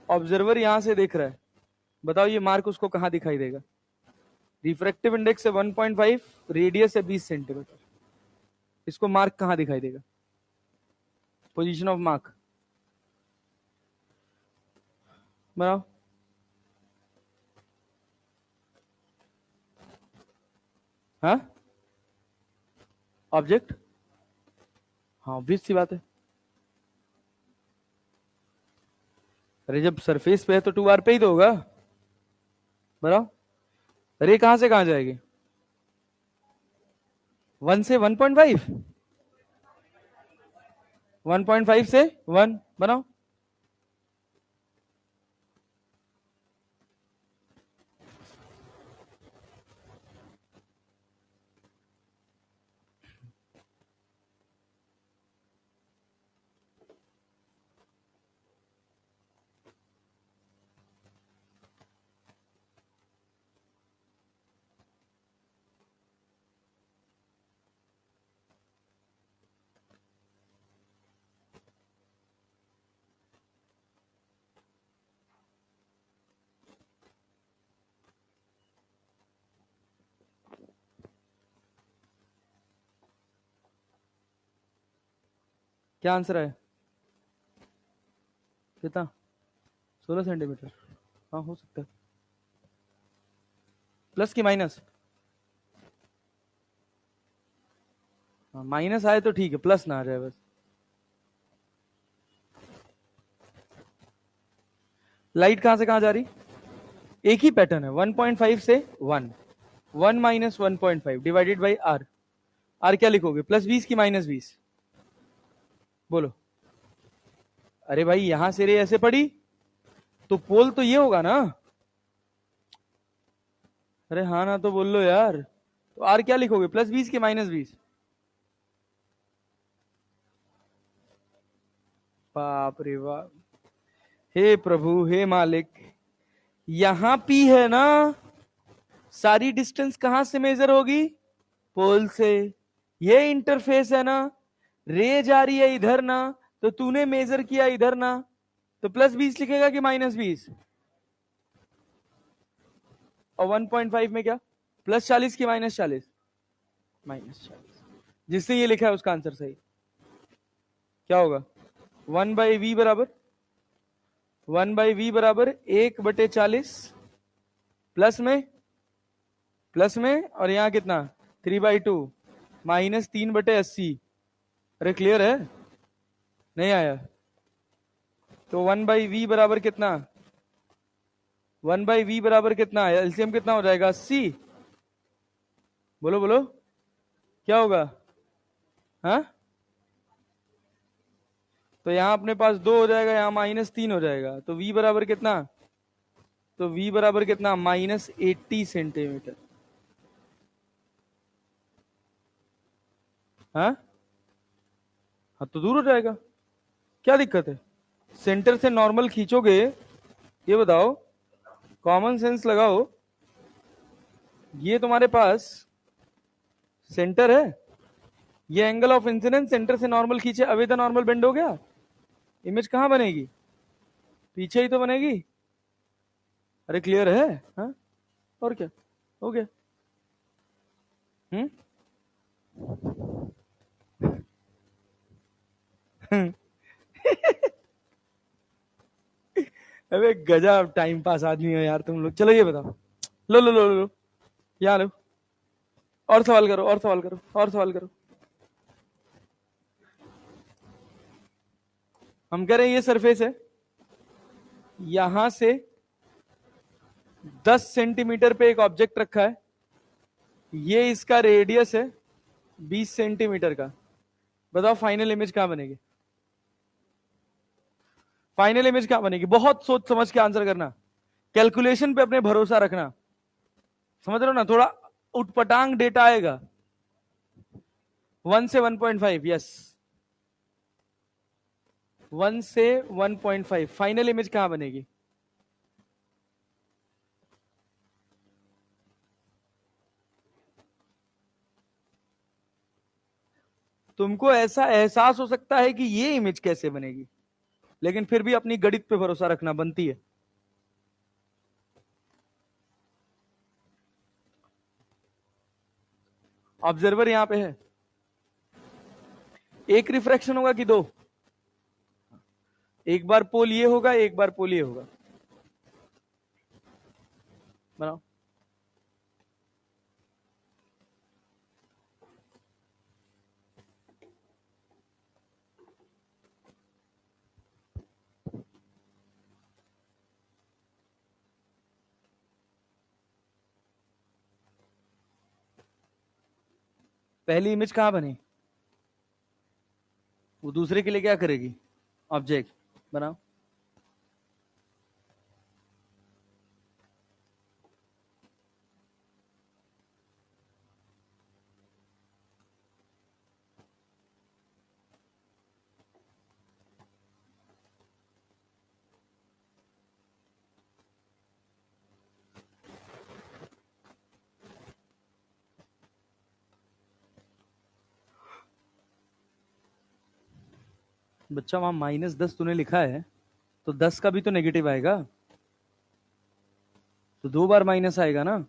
ऑब्जर्वर यहां से देख रहा है, बताओ ये मार्क उसको कहां दिखाई देगा, रिफ्रैक्टिव इंडेक्स है 1.5, रेडियस है 20 सेंटीमीटर, इसको मार्क कहां दिखाई देगा, पोजीशन ऑफ मार्क बनाओ। हाँ ऑब्जेक्ट, हाँ ऑब्वियस सी बात है, अरे जब सरफेस पे है तो 2r पे ही तो होगा, बताओ, अरे कहां से कहां जाएगी, 1 से 1.5, 1.5 से 1 बनाओ। क्या आंसर है, कितना, 16 सेंटीमीटर, हाँ हो सकता है। प्लस की माइनस? माइनस आए तो ठीक है, प्लस ना आ जाए बस। लाइट कहां से कहां जा रही? एक ही पैटर्न है, 1.5 से 1, 1 minus 1.5 divided by R. R क्या लिखोगे, +20 की -20? बोलो। अरे भाई यहां से रे ऐसे पड़ी तो पोल तो ये होगा ना। अरे हाँ ना तो बोल लो यार। तो आर क्या लिखोगे, +20 की -20? बाप रे बाप, हे प्रभु हे मालिक। यहां पी है ना, सारी डिस्टेंस कहां से मेजर होगी? पोल से। ये इंटरफेस है ना, रे जा रही है इधर ना, तो तूने मेजर किया इधर ना, तो +20 लिखेगा कि -20? और 1.5 में क्या, +40 की -40? -40। जिससे ये लिखा है उसका आंसर सही। क्या होगा, 1/v बराबर 1/v बराबर 1/40, प्लस में और यहाँ कितना, 3/2 -3/80। अरे क्लियर है, नहीं आया? तो 1/v बराबर कितना, 1/v बराबर कितना है, एलसीएम कितना हो जाएगा, 80। बोलो बोलो, क्या होगा? हाँ, तो यहां अपने पास 2 हो जाएगा, यहां -3 हो जाएगा, तो v बराबर कितना, तो v बराबर कितना, -80 सेंटीमीटर। हाँ हाँ, तो दूर हो जाएगा, क्या दिक्कत है? सेंटर से नॉर्मल खींचोगे, ये बताओ, कॉमन सेंस लगाओ, ये तुम्हारे पास सेंटर है, ये एंगल ऑफ इंसिडेंस, सेंटर से नॉर्मल खींचे, अवे द नॉर्मल बेंड हो गया, इमेज कहां बनेगी, पीछे ही तो बनेगी। अरे क्लियर है? हाँ, और क्या हो गया? हम्म अबे गजब टाइम पास आदमी हो यार तुम लोग। चलो ये बताओ, लो लो लो लो लो, यहाँ लो, और सवाल करो, और सवाल करो, और सवाल करो। हम कह रहे हैं ये सरफेस है, यहां से 10 सेंटीमीटर पे एक ऑब्जेक्ट रखा है, ये इसका रेडियस है 20 सेंटीमीटर का। बताओ फाइनल इमेज कहां बनेगी, फाइनल इमेज कहां बनेगी? बहुत सोच समझ के आंसर करना, कैलकुलेशन पे अपने भरोसा रखना, समझ रहे हो ना? थोड़ा उटपटांग डेटा आएगा। 1 से 1.5, यस, 1 से 1.5 फाइनल इमेज कहां बनेगी? तुमको ऐसा एहसास हो सकता है कि ये इमेज कैसे बनेगी, लेकिन फिर भी अपनी गणित पे भरोसा रखना बनती है। ऑब्जर्वर यहां पे है, एक रिफ्रैक्शन होगा कि दो? एक बार पोल ये होगा, एक बार पोल ये होगा। बनाओ। पहली इमेज कहां बनी, वो दूसरे के लिए क्या करेगी, ऑब्जेक्ट। बनाओ। बच्चा वहां -10 तूने लिखा है, तो 10 का भी तो नेगेटिव आएगा, तो 2 बार माइनस आएगा ना।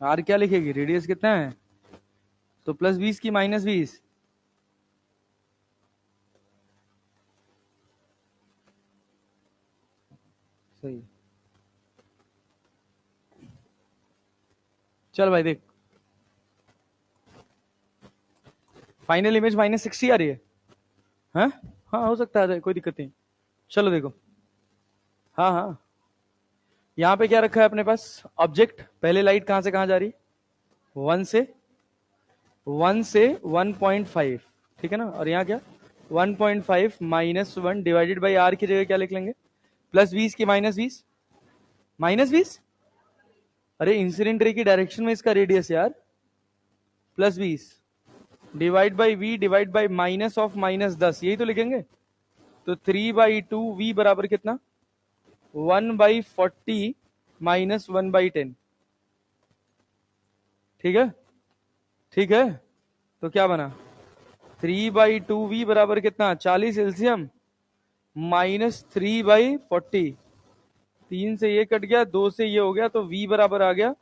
आर क्या लिखेगी, रेडियस कितना है, तो +20 की -20, सही। चल भाई देख, फाइनल इमेज -60 आ रही है। हाँ हाँ, हो सकता है, कोई दिक्कत नहीं। चलो देखो, हाँ हाँ, यहाँ पे क्या रखा है अपने पास, ऑब्जेक्ट, पहले लाइट कहां से कहां जा रही है, 1 से 1.5, ठीक है ना, और यहाँ क्या, 1.5 -1 डिवाइडेड बाई आर की जगह क्या लिख लेंगे, +20 की -20, -20, अरे इंसिडेंट रे की डायरेक्शन में इसका रेडियस यार, +20 divide by V divide by -10, यही तो लिखेंगे। तो 3/2 वी बराबर कितना, 1/40 -1/10, ठीक है, ठीक है। तो क्या बना, 3/2 वी बराबर कितना, 40 एलसीएम -3/40, 3 से ये कट गया, 2 से ये हो गया, तो वी बराबर आ गया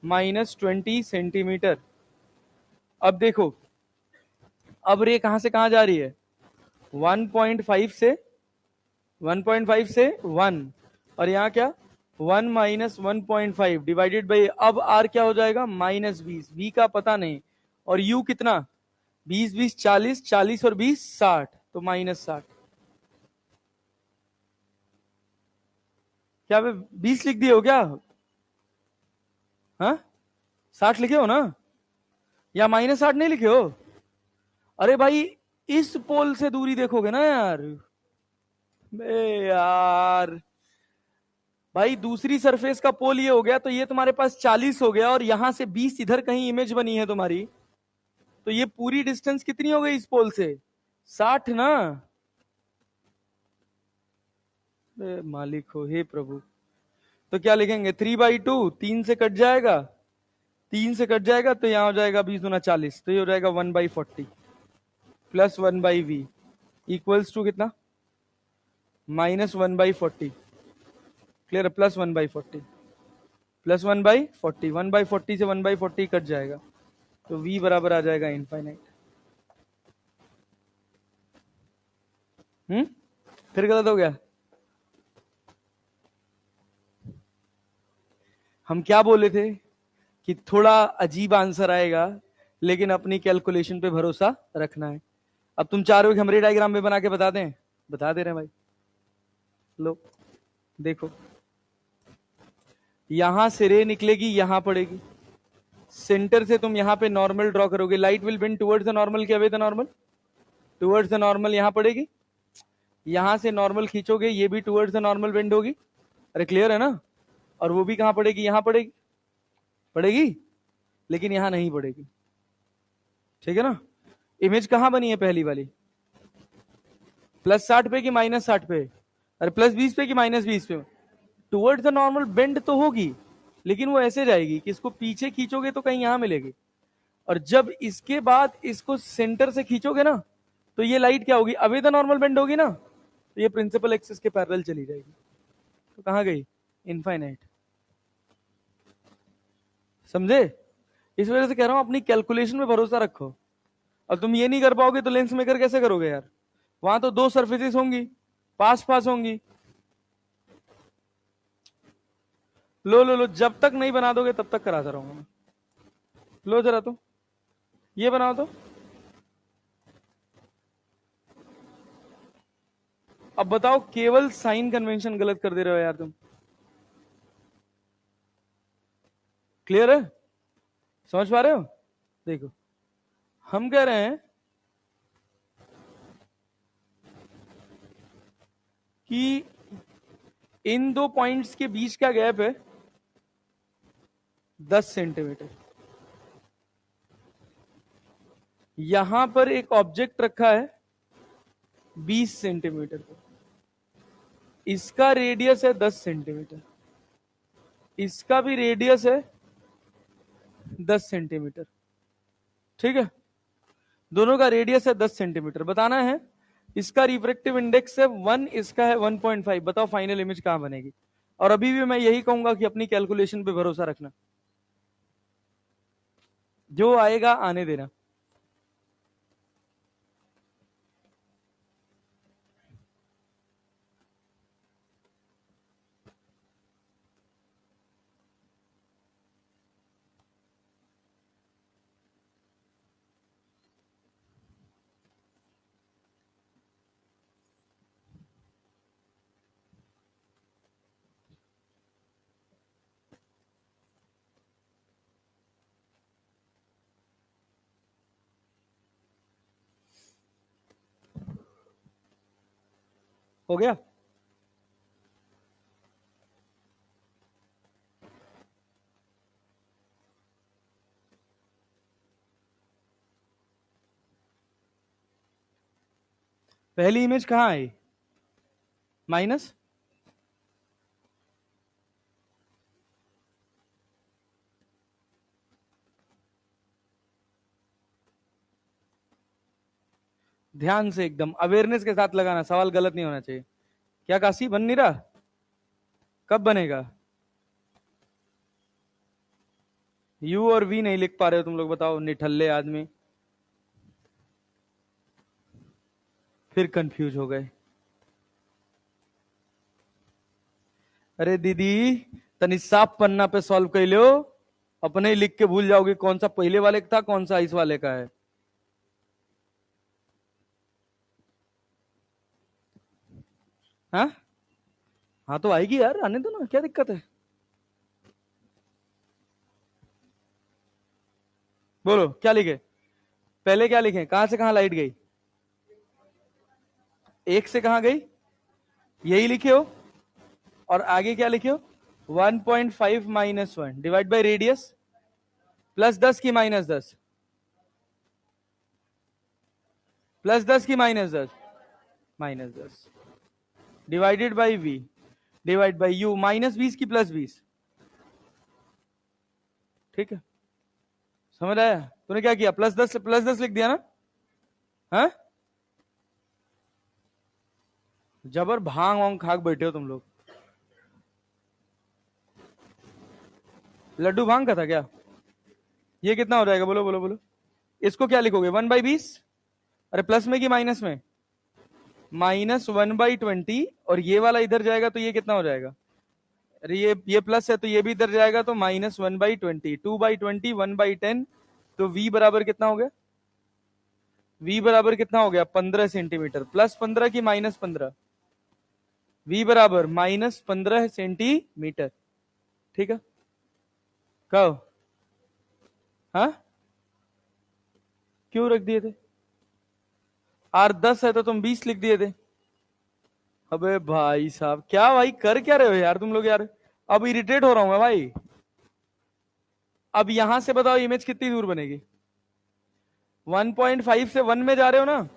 -20 सेंटीमीटर। अब देखो, अब रे कहां से कहां जा रही है, 1.5 से 1.5 से 1, और यहाँ क्या, 1 -1.5 डिवाइडेड बाई, अब आर क्या हो जाएगा, -20, बी का पता नहीं, और यू कितना, 20 40, 40 और 20 60, तो -60। क्या 20 लिख दिए हो क्या, हाँ 60 लिखे हो ना, या -60 नहीं लिखे हो, अरे भाई इस पोल से दूरी देखोगे ना यार, बे यार, भाई दूसरी सरफेस का पोल ये हो गया, तो ये तुम्हारे पास 40 हो गया, और यहां से 20 इधर कहीं इमेज बनी है तुम्हारी, तो ये पूरी डिस्टेंस कितनी हो गई इस पोल से, 60 ना, मालिक हो हे प्रभु। तो क्या लिखेंगे, 3/2, 3 से कट जाएगा, 3 से कट जाएगा, तो यहां हो जाएगा 20×40, तो ये हो जाएगा 1/40 प्लस 1/v इक्वल्स टू कितना, -1/40, क्लियर, +1/40, +1/40, 1/40 से 1/40 कट जाएगा, तो v बराबर आ जाएगा इनफाइनाइट। फिर गलत हो गया, हम क्या बोले थे कि थोड़ा अजीब आंसर आएगा, लेकिन अपनी कैलकुलेशन पे भरोसा रखना है। अब तुम चाह रहे हो कि हम रे डायग्राम में बना के बता दें, बता दे रहे हैं भाई, लो देखो, यहां से रे निकलेगी, यहां पड़ेगी, सेंटर से तुम यहां पे नॉर्मल ड्रॉ करोगे, light will bend towards the normal, क्या away the normal, towards the normal, यहां पड़ेगी, यहां से नॉर्मल खींचोगे, ये भी टुवर्ड्स द नॉर्मल बेंड होगी, अरे क्लियर है ना, और वो भी कहां पड़ेगी, यहां पड़ेगी, पड़ेगी, लेकिन यहां नहीं पड़ेगी, ठीक है ना। इमेज कहां बनी है पहली वाली, +60 पे कि -60 पे, अरे +20 पे कि -20 पे, टुवर्ड्स द नॉर्मल बेंड तो होगी, लेकिन वो ऐसे जाएगी कि इसको पीछे खींचोगे तो कहीं यहां मिलेगी, और जब इसके बाद इसको सेंटर से खींचोगे ना, तो ये लाइट क्या होगी, अवे द नॉर्मल बेंड होगी ना, तो ये प्रिंसिपल एक्सिस के पैरेलल चली जाएगी, तो कहां गई, इनफाइनाइट, समझे। इस वजह से कह रहा हूं अपनी कैलकुलेशन में भरोसा रखो, और तुम ये नहीं कर पाओगे तो लेंस मेकर कैसे करोगे यार, वहां तो 2 सरफेसेस होंगी, पास पास होंगी, लो लो लो, जब तक नहीं बना दोगे तब तक कराता रहूंगा मैं, लो जरा तो ये बनाओ तो, अब बताओ, केवल साइन कन्वेंशन गलत कर दे रहे हो यार तुम, क्लियर है, समझ पा रहे हो, देखो हम कह रहे हैं कि इन 2 पॉइंट्स के बीच का गैप है 10 सेंटीमीटर, यहां पर एक ऑब्जेक्ट रखा है 20 सेंटीमीटर पर, इसका रेडियस है 10 सेंटीमीटर, इसका भी रेडियस है 10 सेंटीमीटर, ठीक है, दोनों का रेडियस है 10 सेंटीमीटर, बताना है इसका रिफ्रैक्टिव इंडेक्स है 1, इसका है 1.5, बताओ फाइनल इमेज कहां बनेगी। और अभी भी मैं यही कहूंगा कि अपनी कैलकुलेशन पे भरोसा रखना, जो आएगा आने देना। हो गया? पहली इमेज कहां आई? माइनस। ध्यान से, एकदम अवेयरनेस के साथ लगाना, सवाल गलत नहीं होना चाहिए। क्या काशी बन नहीं रहा? कब बनेगा? यू और वी नहीं लिख पा रहे हो तुम लोग, बताओ निठल्ले आदमी, फिर कंफ्यूज हो गए। अरे दीदी, तनी साफ पन्ना पे सॉल्व कर लो, अपने ही लिख के भूल जाओगे कौन सा पहले वाले का था कौन सा इस वाले का है। हाँ हाँ, तो आएगी यार, आने दो ना, क्या दिक्कत है? बोलो क्या लिखे? पहले क्या लिखे? कहां से कहां लाइट गई? एक से कहां गई? यही लिखे हो। और आगे क्या लिखे हो? 1.5 minus 1 divide by radius plus 10 की -10, प्लस 10 की -10, -10 divided by V divide by U, -20 की +20। ठीक है, समझ आया? तूने क्या किया? +10 से +10 लिख दिया ना? हाँ, जबर भांग वांग खाक बैठे हो तुम लोग। लड्डू भांग का था क्या? ये कितना हो जाएगा? बोलो बोलो बोलो। इसको क्या लिखोगे? 1/20? अरे प्लस में कि माइनस में? -1/20, और ये वाला इधर जाएगा तो ये कितना हो जाएगा? अरे ये प्लस है तो ये भी इधर जाएगा, तो -1/20, 2/20, 1/10। तो v बराबर कितना हो गया? v बराबर कितना हो गया? 15 सेंटीमीटर। +15 की -15? v बराबर -15 सेंटीमीटर। ठीक है, कहो। हाँ, क्यों रख दिए थे? आर 10 है तो तुम 20 लिख दिए थे। अबे भाई साहब, क्या भाई कर क्या रहे हो यार तुम लोग यार? अब इरिटेट हो रहा हूं मैं भाई। अब यहां से बताओ इमेज कितनी दूर बनेगी? 1.5 से 1 में जा रहे हो ना?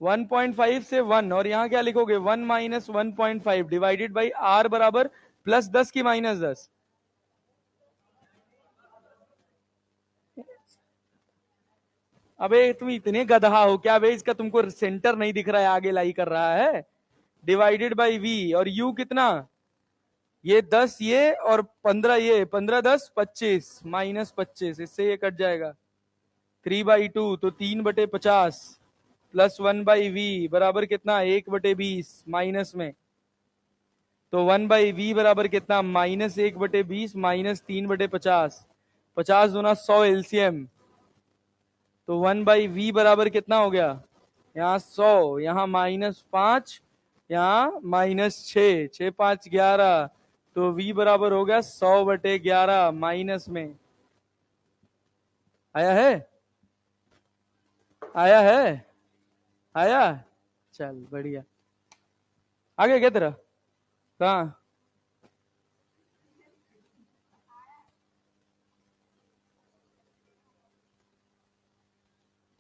1.5 से 1, और यहां क्या लिखोगे? 1 - 1.5 डिवाइडेड बाई आर बराबर +10 की -10। अबे तुम इतने गधा हो क्या बे? इसका तुमको सेंटर नहीं दिख रहा है, आगे लाई कर रहा है। डिवाइडेड बाई वी, और यू कितना? ये 10 ये, और 15 ये, 15 10 25, -25, इससे ये कट जाएगा। 3/2, तो 3/50 प्लस 1/v बराबर कितना? 1/20 माइनस में। तो 1/v बराबर कितना? -1/20 -3/50, 50 × 100 एलसीएम। तो 1/v बराबर कितना हो गया? यहाँ 100, यहाँ -5, यहाँ -6, 6 5 11। तो v बराबर हो गया 100/11 माइनस में। आया है? आया है? आया? चल बढ़िया। आगे क्या तेरा? कहाँ?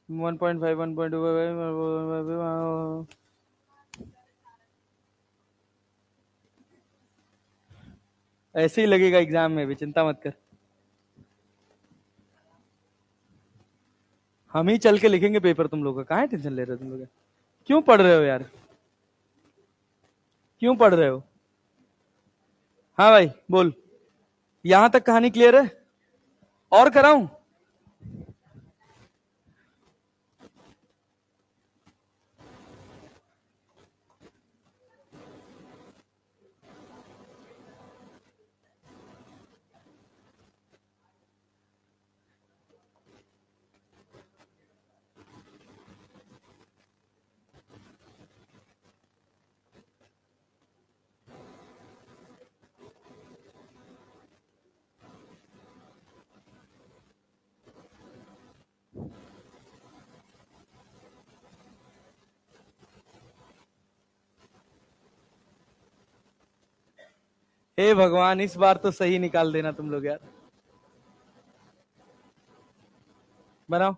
वन पॉइंट फाइव 1.2 ऐसे ही लगेगा एग्जाम में भी, चिंता मत कर। हम ही चल के लिखेंगे पेपर तुम लोग का, कहाँ टेंशन ले रहे हो तुम लोग? क्यों पढ़ रहे हो यार? क्यों पढ़ रहे हो? हाँ भाई बोल। यहां तक कहानी क्लियर है? और कराऊं? हे भगवान, इस बार तो सही निकाल देना तुम लोग यार। बनाओ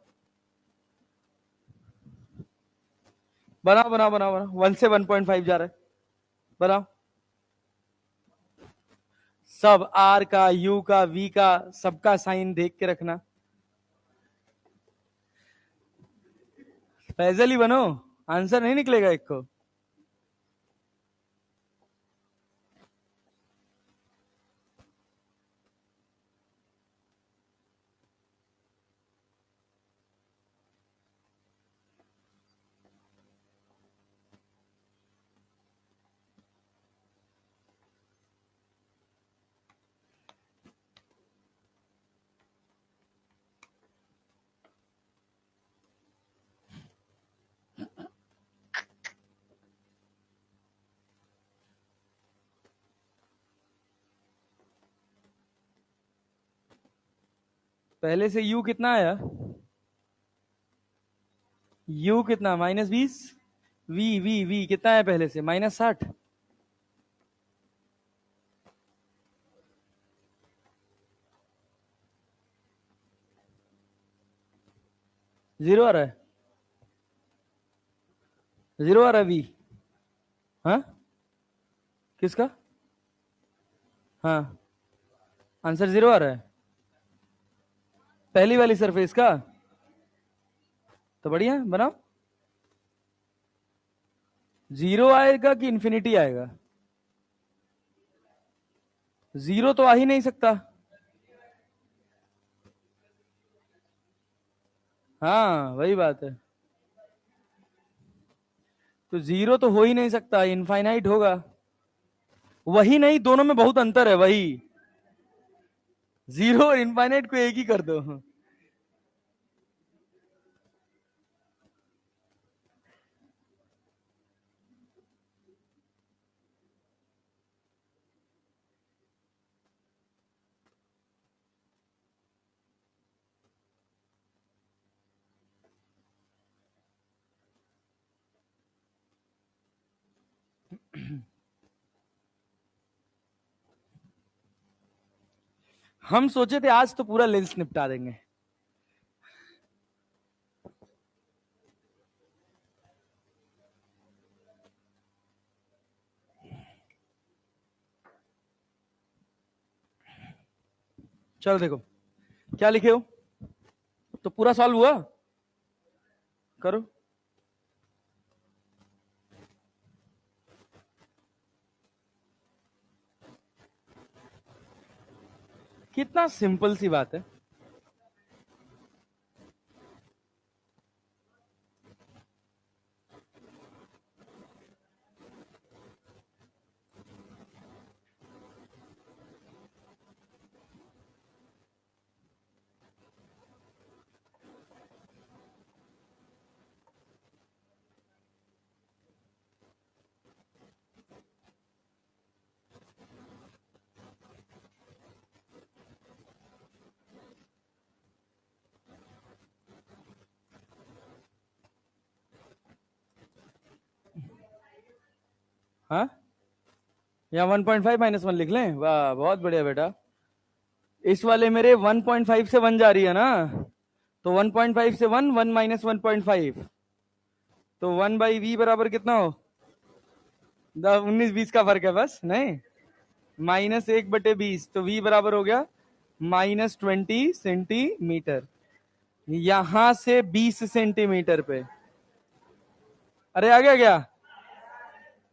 बनाओ बनाओ बनाओ बनाओ, 1 से 1.5 जा रहा है, बनाओ। सब आर का, यू का, वी का, सबका साइन देख के रखना। फैजल ही बनो, आंसर नहीं निकलेगा एक को। पहले से यू कितना आया? यू कितना? -20। वी वी वी कितना है पहले से? -60। जीरो आ रहा है, जीरो आ रहा है वी। हाँ, किसका? हाँ, आंसर जीरो आ रहा है पहली वाली सरफेस का। तो बढ़िया, बनाओ। जीरो आएगा कि इंफिनिटी आएगा? जीरो तो आ ही नहीं सकता। हाँ, वही बात है। तो जीरो तो हो ही नहीं सकता, इनफाइनाइट होगा। वही नहीं, दोनों में बहुत अंतर है, वही। जीरो और इनफाइनाइट को एक ही कर दो। हम सोचे थे आज तो पूरा लेंस निपटा देंगे। चल देखो क्या लिखे हो, तो पूरा सॉल्व हुआ। करो। कितना सिंपल सी बात है। हाँ, या 1.5 -1 लिख लें। वाह, बहुत बढ़िया बेटा। इस वाले मेरे 1.5 से 1 जा रही है ना, तो 1.5 से 1, 1 - 1.5, तो 1/v बराबर कितना हो? 19-20 का फर्क है बस, नहीं। -1/20, तो v बराबर हो गया -20 सेंटीमीटर। यहां से 20 सेंटीमीटर पे, अरे आ गया क्या?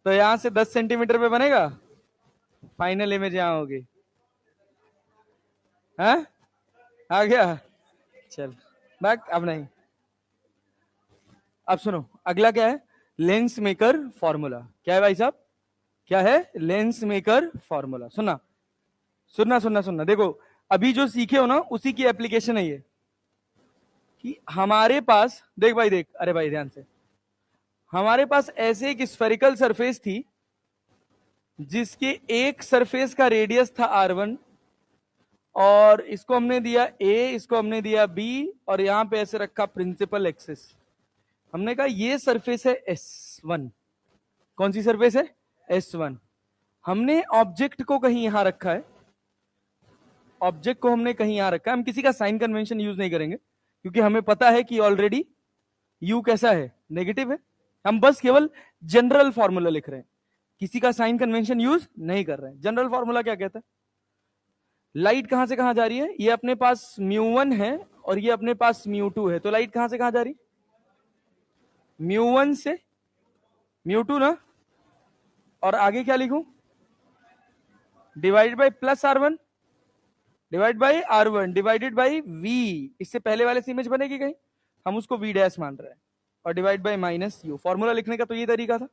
तो यहां से 10 सेंटीमीटर पे बनेगा। फाइनल इमेज यहां होगी। हाँ, आ गया। चल, बैक अब नहीं। अब सुनो, अगला क्या है? Lens maker formula. क्या है भाई साहब? क्या है? Lens maker formula. सुनना सुनना सुनना सुनना, देखो अभी जो सीखे हो ना, उसी की एप्लीकेशन है ये। कि हमारे पास, देख भाई देख, अरे भाई ध्यान से, हमारे पास ऐसे एक स्फेरिकल सरफेस थी जिसके एक सरफेस का रेडियस था R1, और इसको हमने दिया A, इसको हमने दिया B, और यहां पे ऐसे रखा प्रिंसिपल एक्सिस। हमने कहा ये सरफेस है S1। कौन सी सरफेस है? S1। हमने ऑब्जेक्ट को कहीं यहां रखा है, ऑब्जेक्ट को हमने कहीं यहां रखा है, हम किसी का साइन कन्वेंशन यूज नहीं करेंगे क्योंकि हमें पता है कि ऑलरेडी यू कैसा है, नेगेटिव है। हम बस केवल जनरल फॉर्मूला लिख रहे हैं, किसी का साइन कन्वेंशन यूज नहीं कर रहे हैं। जनरल फॉर्मूला क्या कहता है? लाइट कहां से कहां जा रही है? ये अपने पास μ1 है और ये अपने पास μ2 है, तो लाइट कहां से कहां जा रही? μ1 से μ2 ना, और आगे क्या लिखूं? Divided by plus R1 divide by R1 divided by V। इससे पहले वाले से इमेज बनेगी कहीं, हम उसको V डैश मान रहे हैं, और divide by minus U। Formula लिखने का तो ये तरीका था।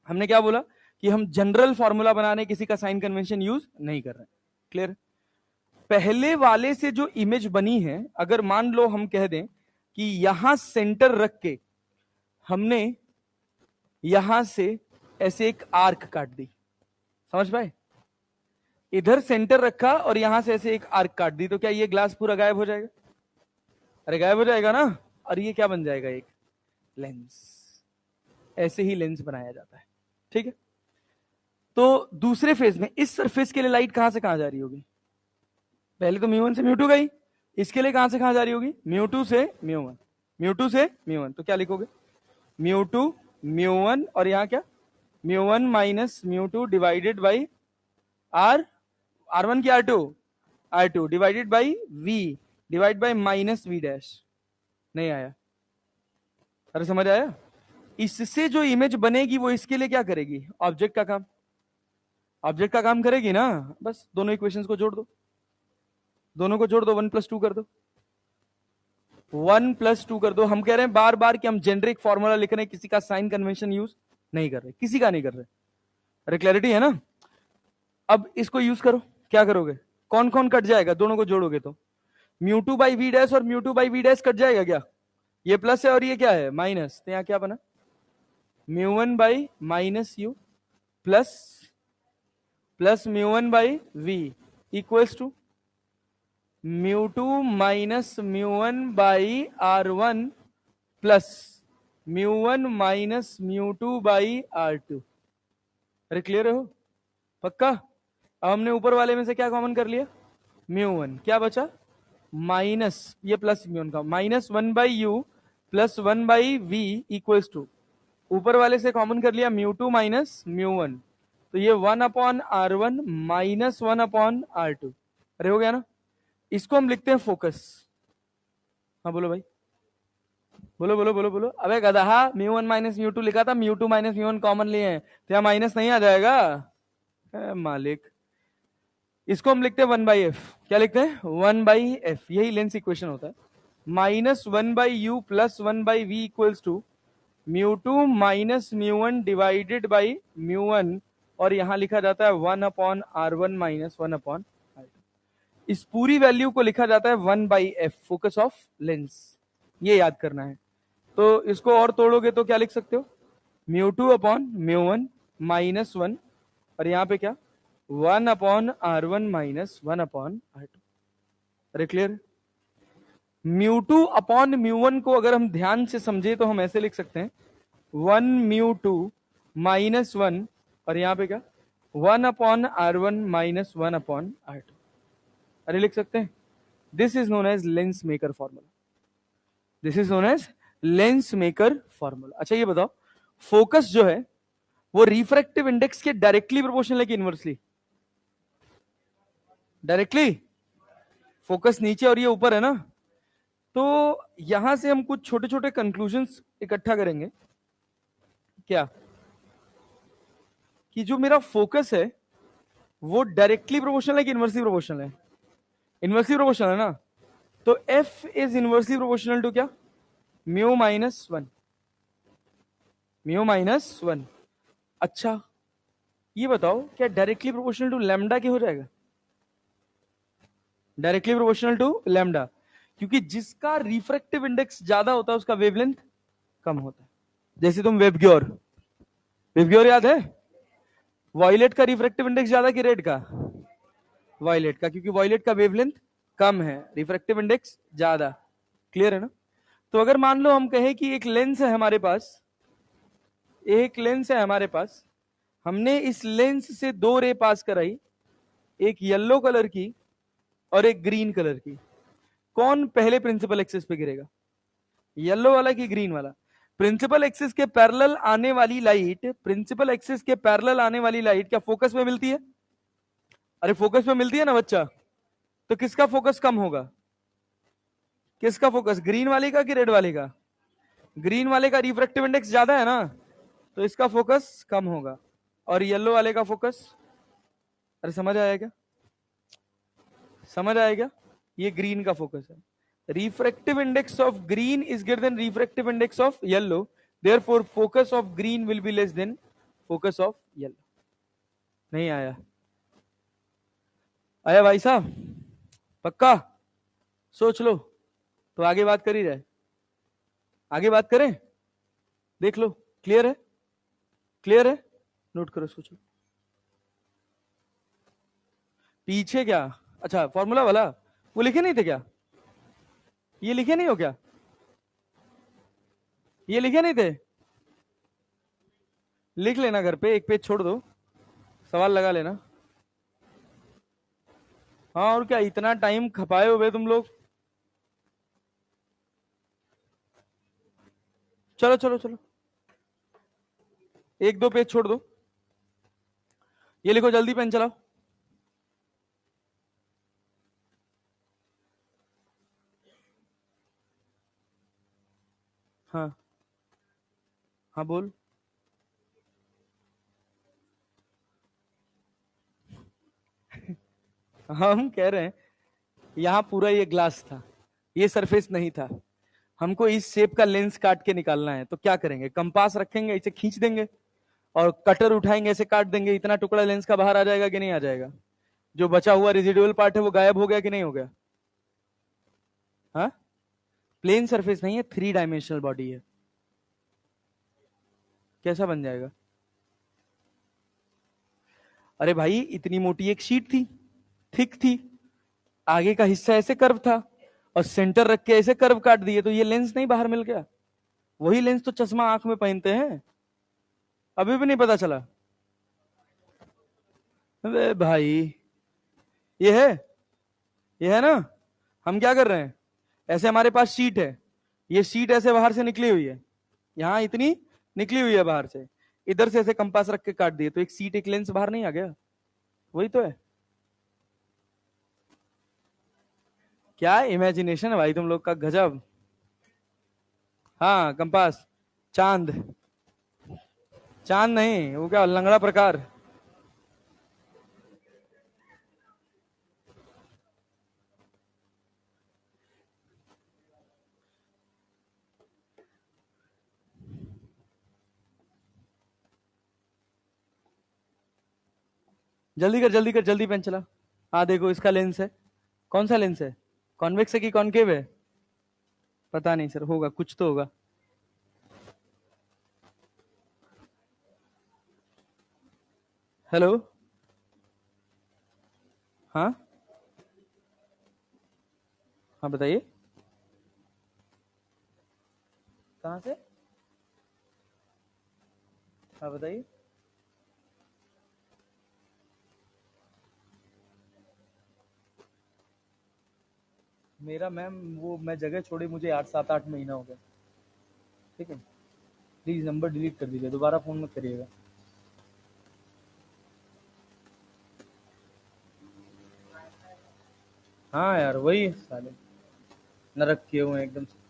हमने क्या बोला कि हम जनरल फॉर्मूला बनाने किसी का साइन कन्वेंशन यूज नहीं कर रहे हैं। क्लियर? पहले वाले से जो इमेज बनी है, अगर मान लो हम कह दें कि यहां सेंटर रख के हमने यहां से ऐसे एक आर्क काट दी, समझ पाए? इधर सेंटर रखा और यहां से ऐसे एक आर्क काट दी, तो क्या ये ग्लास पूरा गायब हो जाएगा? अरे गायब हो जाएगा ना। और ये क्या बन जाएगा? एक लेंस। ऐसे ही लेंस बनाया जाता है। ठीक है, तो दूसरे फेज में इस सरफेस के लिए लाइट कहां से कहां जा रही होगी? पहले तो μ1 से μ2 गई, इसके लिए कहां से कहां जा रही होगी? μ2 से μ1, μ2 से μ1। तो क्या लिखोगे? μ2 μ1 और यहां क्या? μ1 माइनस μ2 डिवाइडेड बाई R1 की R2 divided by V divide by minus V dash. नहीं आया? अरे समझ आया? इससे जो इमेज बनेगी वो इसके लिए क्या करेगी? ऑब्जेक्ट का काम, ऑब्जेक्ट का काम करेगी ना। बस दोनों इक्वेशंस को जोड़ दो, दोनों को जोड़ दो, 1 + 2 कर दो, 1 + 2 कर दो। हम कह रहे हैं बार बार कि हम जेनरिक फॉर्मूला लिख रहे हैं, किसी का साइन कन्वेंशन यूज नहीं कर रहे, किसी का नहीं कर रहे। अरे क्लैरिटी है ना? अब इसको यूज करो, क्या करोगे? कौन कौन कट जाएगा? दोनों को जोड़ोगे तो μ2 बाई V डैश और μ2 बाई V डैश कट जाएगा क्या? ये प्लस है और ये क्या है? माइनस। तो यहां क्या बना? μ1 by minus U plus μ1 by V equals to μ2 minus μ1 by R1 plus μ1 minus μ2 by R2। अरे क्लियर हो? पक्का? अब हमने ऊपर वाले में से क्या कॉमन कर लिया? μ1। क्या बचा? माइनस, ये प्लस μ1 का minus 1 by U plus 1 by V equals to, ऊपर वाले से कॉमन कर लिया μ2 माइनस μ1, तो ये 1/R1 माइनस 1/R2। अरे हो गया ना? इसको हम लिखते हैं फोकस। हाँ बोलो भाई, बोलो बोलो बोलो बोलो। अबे गधा, μ1 माइनस μ2 लिखा था, μ2 माइनस μ1 कॉमन लिए हैं, तो यहाँ माइनस नहीं आ जाएगा? मालिक। इसको हम लिखते हैं 1/f। क्या लिखते हैं? 1/f। यही लेंस इक्वेशन होता है। Minus 1/u plus 1/v equals to μ2 minus μ1 divided by μ1, और यहां लिखा जाता है 1/R1 माइनस 1/R2। इस पूरी वैल्यू को लिखा जाता है 1/f, फोकस ऑफ लेंस। ये याद करना है। तो इसको और तोड़ोगे तो क्या लिख सकते हो? μ2/μ1 माइनस 1, और यहां पे क्या? 1/R1 minus 1/R2। अरे क्लियर? μ2/μ1 को अगर हम ध्यान से समझे तो हम ऐसे लिख सकते हैं 1 μ2 माइनस 1, और यहां पे क्या? 1/R1 minus 1/R2। अरे लिख सकते हैं। This is known as lens maker formula. This is known as lens maker formula. अच्छा ये बताओ, फोकस जो है वो रिफ्रैक्टिव इंडेक्स के डायरेक्टली प्रोपोर्शनल है कि इनवर्सली? डायरेक्टली। फोकस नीचे और ये ऊपर है ना, तो यहां से हम कुछ छोटे छोटे कंक्लूजन्स इकट्ठा करेंगे। क्या? कि जो मेरा फोकस है वो डायरेक्टली प्रोपोर्शनल है कि इनवर्सली प्रोपोर्शनल है? इनवर्सली प्रोपोर्शनल है ना, तो F is inversely proportional to क्या? Mu minus 1। Mu minus 1। अच्छा ये बताओ, क्या डायरेक्टली प्रोपोर्शनल टू लैम्डा के हो जाएगा? डायरेक्टली प्रोपोर्शनल टू लैम्डा, क्योंकि जिसका रिफ्रैक्टिव इंडेक्स ज्यादा होता है उसका वेवलेंथ कम होता है। जैसे तुम वेबग्योर, वेबग्योर याद है? वॉयलेट का रिफ्रैक्टिव इंडेक्स ज्यादा कि रेड का? वॉयलेट का, क्योंकि वॉयलेट का वेवलेंथ कम है, रिफ्रैक्टिव इंडेक्स ज्यादा। क्लियर है ना? तो अगर मान लो हम कहें कि एक लेंस है हमारे पास, एक लेंस है हमारे पास, हमने इस लेंस से दो रे पास कराई, एक येलो कलर की और एक ग्रीन कलर की। कौन पहले प्रिंसिपल एक्सिस पे गिरेगा, येलो वाला कि ग्रीन वाला? प्रिंसिपल एक्सिस के पैरेलल आने वाली लाइट, प्रिंसिपल एक्सिस के पैरेलल आने वाली लाइट क्या फोकस में मिलती है? अरे फोकस में मिलती है ना बच्चा, तो किसका फोकस कम होगा? किसका फोकस, ग्रीन वाले का कि रेड वाले का? ग्रीन वाले का रिफ्रैक्टिव इंडेक्स ज्यादा है ना, तो इसका फोकस कम होगा। और येलो वाले का फोकस, अरे समझ आया क्या, समझ आया क्या? ये ग्रीन का फोकस है। refractive index of green is greater than refractive index of yellow, therefore focus of green will be less than focus of yellow। नहीं आया? आया भाई साहब? पक्का? सोच लो तो आगे बात कर ही रहे, आगे बात करें, देख लो। क्लियर है? क्लियर है? नोट करो, सोचो। पीछे क्या? अच्छा फॉर्मूला वाला वो लिखे नहीं थे क्या? ये लिखे नहीं हो क्या? ये लिखे नहीं थे? लिख लेना घर पे, एक पेज छोड़ दो, सवाल लगा लेना। हाँ और क्या, इतना टाइम खपाए हुए तुम लोग। चलो चलो चलो, एक दो पेज छोड़ दो। ये लिखो, जल्दी पेन चलाओ। हाँ हाँ बोल। हम कह रहे हैं यहां पूरा ये ग्लास था, ये सरफेस नहीं था, हमको इस शेप का लेंस काट के निकालना है, तो क्या करेंगे? कंपास रखेंगे, इसे खींच देंगे और कटर उठाएंगे, ऐसे काट देंगे, इतना टुकड़ा लेंस का बाहर आ जाएगा कि नहीं आ जाएगा? जो बचा हुआ रेजिडुअल पार्ट है वो गायब हो गया कि नहीं हो गया? हाँ, प्लेन सरफेस नहीं है, 3 डायमेंशनल बॉडी है। कैसा बन जाएगा? अरे भाई इतनी मोटी एक शीट थी, थिक थी, आगे का हिस्सा ऐसे कर्व था और सेंटर रख के ऐसे कर्व काट दिए, तो ये लेंस नहीं बाहर मिल गया? वही लेंस तो चश्मा आंख में पहनते हैं, अभी भी नहीं पता चला? अबे भाई, ये है, ये है ना? हम क्या कर रहे हैं, ऐसे हमारे पास शीट है, ये शीट ऐसे बाहर से निकली हुई है, यहाँ इतनी निकली हुई है बाहर से, इधर से ऐसे कंपास रख के काट दिए, तो एक सीट एक लेंस बाहर नहीं आ गया? वही तो है। क्या इमेजिनेशन है भाई तुम लोग का, गजब। हाँ कंपास, चांद, चांद नहीं, वो क्या लंगड़ा प्रकार। जल्दी कर जल्दी कर, जल्दी पेन चला। हाँ देखो इसका लेंस है, कौन सा लेंस है, कॉन्वेक्स है कि कॉनकेव है? पता नहीं सर, होगा कुछ तो होगा। हेलो, हाँ हाँ बताइए, कहाँ से? हाँ बताइए। मेरा मैम वो, मैं जगह छोड़ी मुझे 8 7 8 महीना हो गया, ठीक है? प्लीज नंबर डिलीट कर दीजिए, दोबारा फोन मत करिएगा। हाँ यार वही साले नरक किए हुए हैं एकदम से।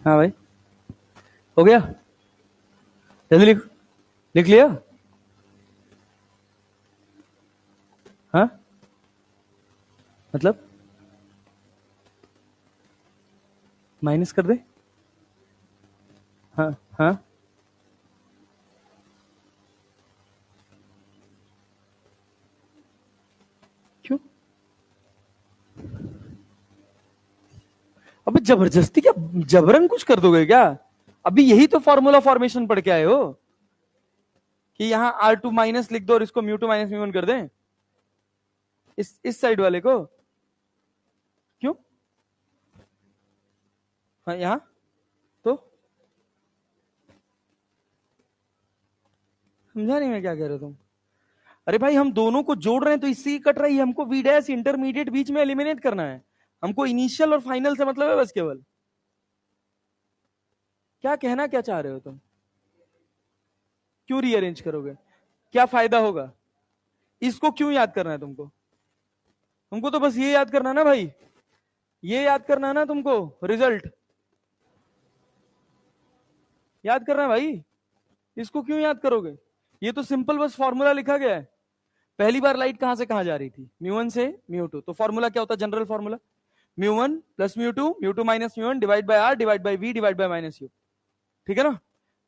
हाँ भाई, हो गया, जल्दी लिख, लिख लिया? हाँ मतलब माइनस कर दे। हाँ हाँ, क्यों? अबे जबरदस्ती क्या, जबरन कुछ कर दोगे क्या? अभी यही तो फॉर्मूला फॉर्मेशन पढ़ के आए हो कि यहाँ R2 माइनस लिख दो और इसको mu two minus mu one कर दें, इस साइड वाले को। क्यों? हाँ यहाँ तो समझा नहीं मैं क्या कह रहे हो तुम। अरे भाई हम दोनों को जोड़ रहे हैं तो इससे ही कट रही है, हमको वी डैश इंटरमीडिएट बीच में एलिमिनेट करना है, हमको इनिशियल और फाइनल से मतलब है बस केवल। क्या कहना क्या चाह रहे हो तुम? क्यों रीअरेंज करोगे? क्या फायदा होगा? इसको क्यों याद करना है तुमको? तुमको तो बस ये याद करना है ना भाई, ये याद करना है ना तुमको, रिजल्ट याद करना है भाई। इसको क्यों याद करोगे? ये तो सिंपल बस फॉर्मूला लिखा गया है। पहली बार लाइट कहां से कहां जा रही थी? म्यू वन से म्यू टू, तो फॉर्मूला क्या होता है? General formula mu one plus mu two minus mu one divide by R divide by V divide by minus U. ठीक है ना?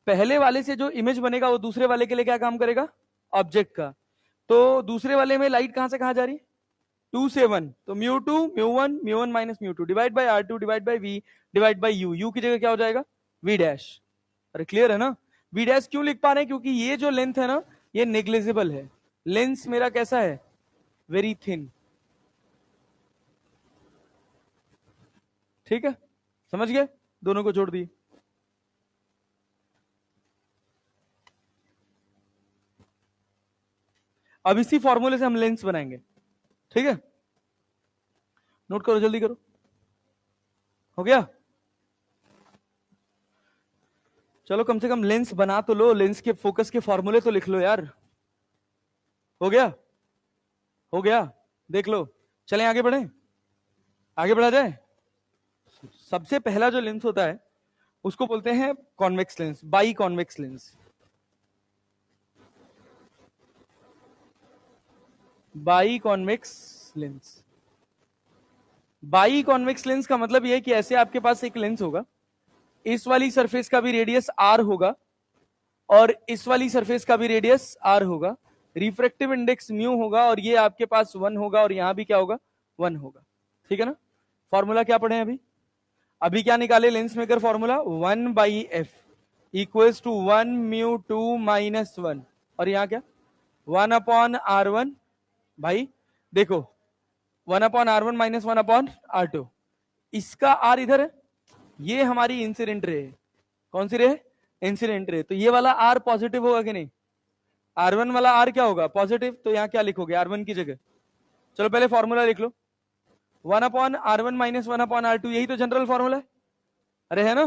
पहले वाले से जो इमेज बनेगा वो दूसरे वाले के लिए क्या काम करेगा? ऑब्जेक्ट का। तो दूसरे वाले में लाइट कहां से कहां जा रही? टू से वन, तो mu one minus mu two divide by R two divide by V divide by U, U की जगह क्या हो जाएगा? We dash. अरे क्लियर है ना? वी डैश क्यों लिख पा रहे हैं? क्योंकि ये जो लेंथ है ना, ये नेग्लिजिबल है। लेंस मेरा कैसा है? Very thin. ठीक है, समझ गए? दोनों को जोड़ दिए। अब इसी फॉर्मूले से हम लेंस बनाएंगे। ठीक है, नोट करो, जल्दी करो। हो गया? चलो कम से कम लेंस बना तो लो, लेंस के फोकस के फॉर्मूले तो लिख लो यार। हो गया? हो गया, देख लो। चलें आगे बढ़े, आगे बढ़ा जाए। सबसे पहला जो लेंस होता है उसको बोलते हैं convex lens, by convex lens. By convex lens. By convex lens का मतलब यह है कि ऐसे आपके पास एक लेंस होगा, इस वाली सरफेस का भी रेडियस आर होगा और इस वाली सरफेस का भी रेडियस आर होगा, रिफ्रैक्टिव इंडेक्स म्यू होगा और ये आपके पास 1 होगा और यहां भी क्या होगा? 1 होगा। ठीक है ना? फॉर्मूला क्या पढ़े अभी? अभी क्या निकाले lens maker formula? 1/f equals to 1 mu two minus 1, और यहां क्या? 1/r1। भाई देखो, 1/r1 माइनस 1/r2, इसका आर इधर है, ये हमारी इंसिडेंट रे है। कौन सी रे है? Incident ray. तो ये वाला आर पॉजिटिव होगा कि नहीं? R1 वाला आर क्या होगा? पॉजिटिव। तो यहां क्या लिखोगे R1 की जगह? चलो पहले फॉर्मूला लिख लो, 1/r1 माइनस 1/r2, यही तो जनरल फॉर्मूला है। अरे है ना?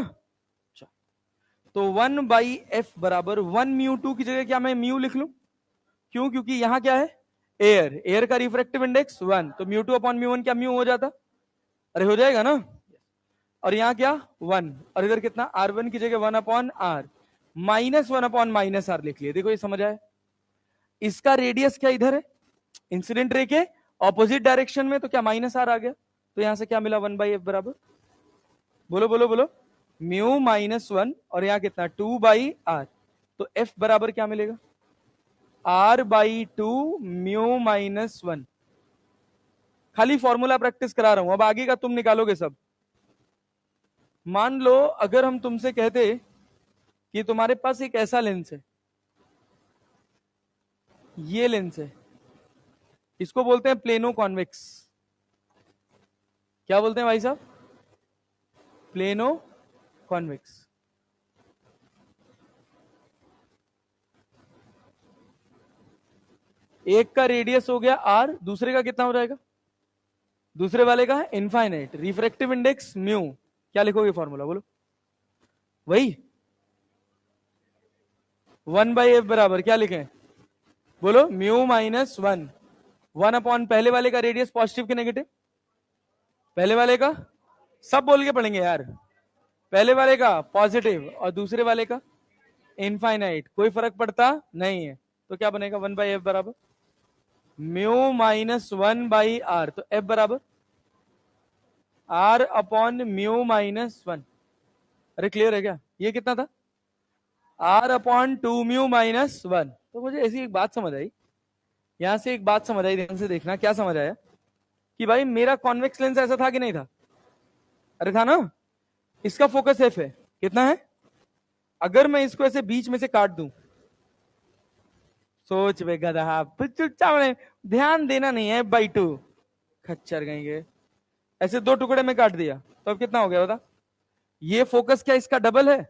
तो 1/f बराबर 1 म्यू टू की जगह क्या मैं म्यू लिख लू? क्यों? क्योंकि यहां क्या है? एयर, एयर का रिफ्रैक्टिव इंडेक्स 1, तो mu two upon mu one क्या म्यू हो जाता? अरे हो जाएगा ना? और यहाँ क्या? 1, और इधर कितना? R1 की जगह 1/r माइनस 1/-r लिख लिया। देखो ये समझ आया? इसका रेडियस क्या इधर है? इंसिडेंट रे के ऑपोजिट डायरेक्शन में, तो क्या माइनस आर आ गया? तो यहां से क्या मिला? 1/f बराबर, बोलो बोलो बोलो, म्यू माइनस 1, और यहां कितना? 2/r। तो f बराबर क्या मिलेगा? r/2 mu minus 1। खाली फॉर्मूला प्रैक्टिस करा रहा हूं, अब आगे का तुम निकालोगे सब। मान लो अगर हम तुमसे कहते कि तुम्हारे पास एक ऐसा लेंस है, ये लेंस है, इसको बोलते हैं प्लेनो कॉन्वेक्स। क्या बोलते हैं भाई साहब? Plano convex. एक का रेडियस हो गया आर, दूसरे का कितना हो जाएगा? दूसरे वाले का है इनफाइनाइट, रिफ्रैक्टिव इंडेक्स म्यू। क्या लिखोगे फॉर्मूला, बोलो? वही 1/f बराबर क्या लिखें? बोलो, म्यू माइनस 1, 1 पहले वाले का रेडियस पॉजिटिव के नेगेटिव? पहले वाले का सब बोल के पढ़ेंगे यार। पहले वाले का पॉजिटिव और दूसरे वाले का इनफाइनाइट, कोई फर्क पड़ता नहीं है। तो क्या बनेगा? 1/f बराबर म्यू माइनस 1/r, तो f बराबर R upon mu minus one. अरे क्लियर है क्या? ये कितना था? R upon two mu minus one. तो मुझे ऐसी एक बात समझ आई, यहां से एक बात समझ आई, ध्यान से देखना क्या समझ आया कि भाई मेरा कॉन्वेक्स लेंस ऐसा था कि नहीं था? अरे था ना। इसका फोकस एफ है, कितना है? अगर मैं इसको ऐसे बीच में से काट दूं, सोच बे गधा, चुपचाप नहीं, ध्यान देना नहीं है बाई टू, खच्चर कहेंगे। ऐसे दो टुकड़े में काट दिया तो अब कितना हो गया बता? ये फोकस क्या इसका डबल है?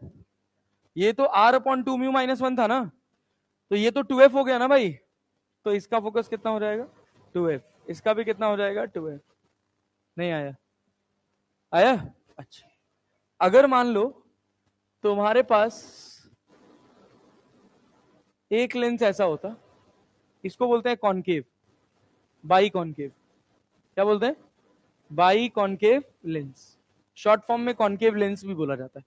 ये तो R upon two mu minus one था ना, तो ये तो टू एफ हो गया ना भाई। तो इसका फोकस कितना हो जाएगा? Two F. इसका भी कितना हो जाएगा? Two F. नहीं आया? आया? अच्छा, अगर मान लो तुम्हारे पास एक लेंस ऐसा होता, इसको बोलते हैं कॉनकेव, बाई कॉनकेव। क्या बोलते हैं? By concave lens. Short form में कॉनकेव लेंस भी बोला जाता है,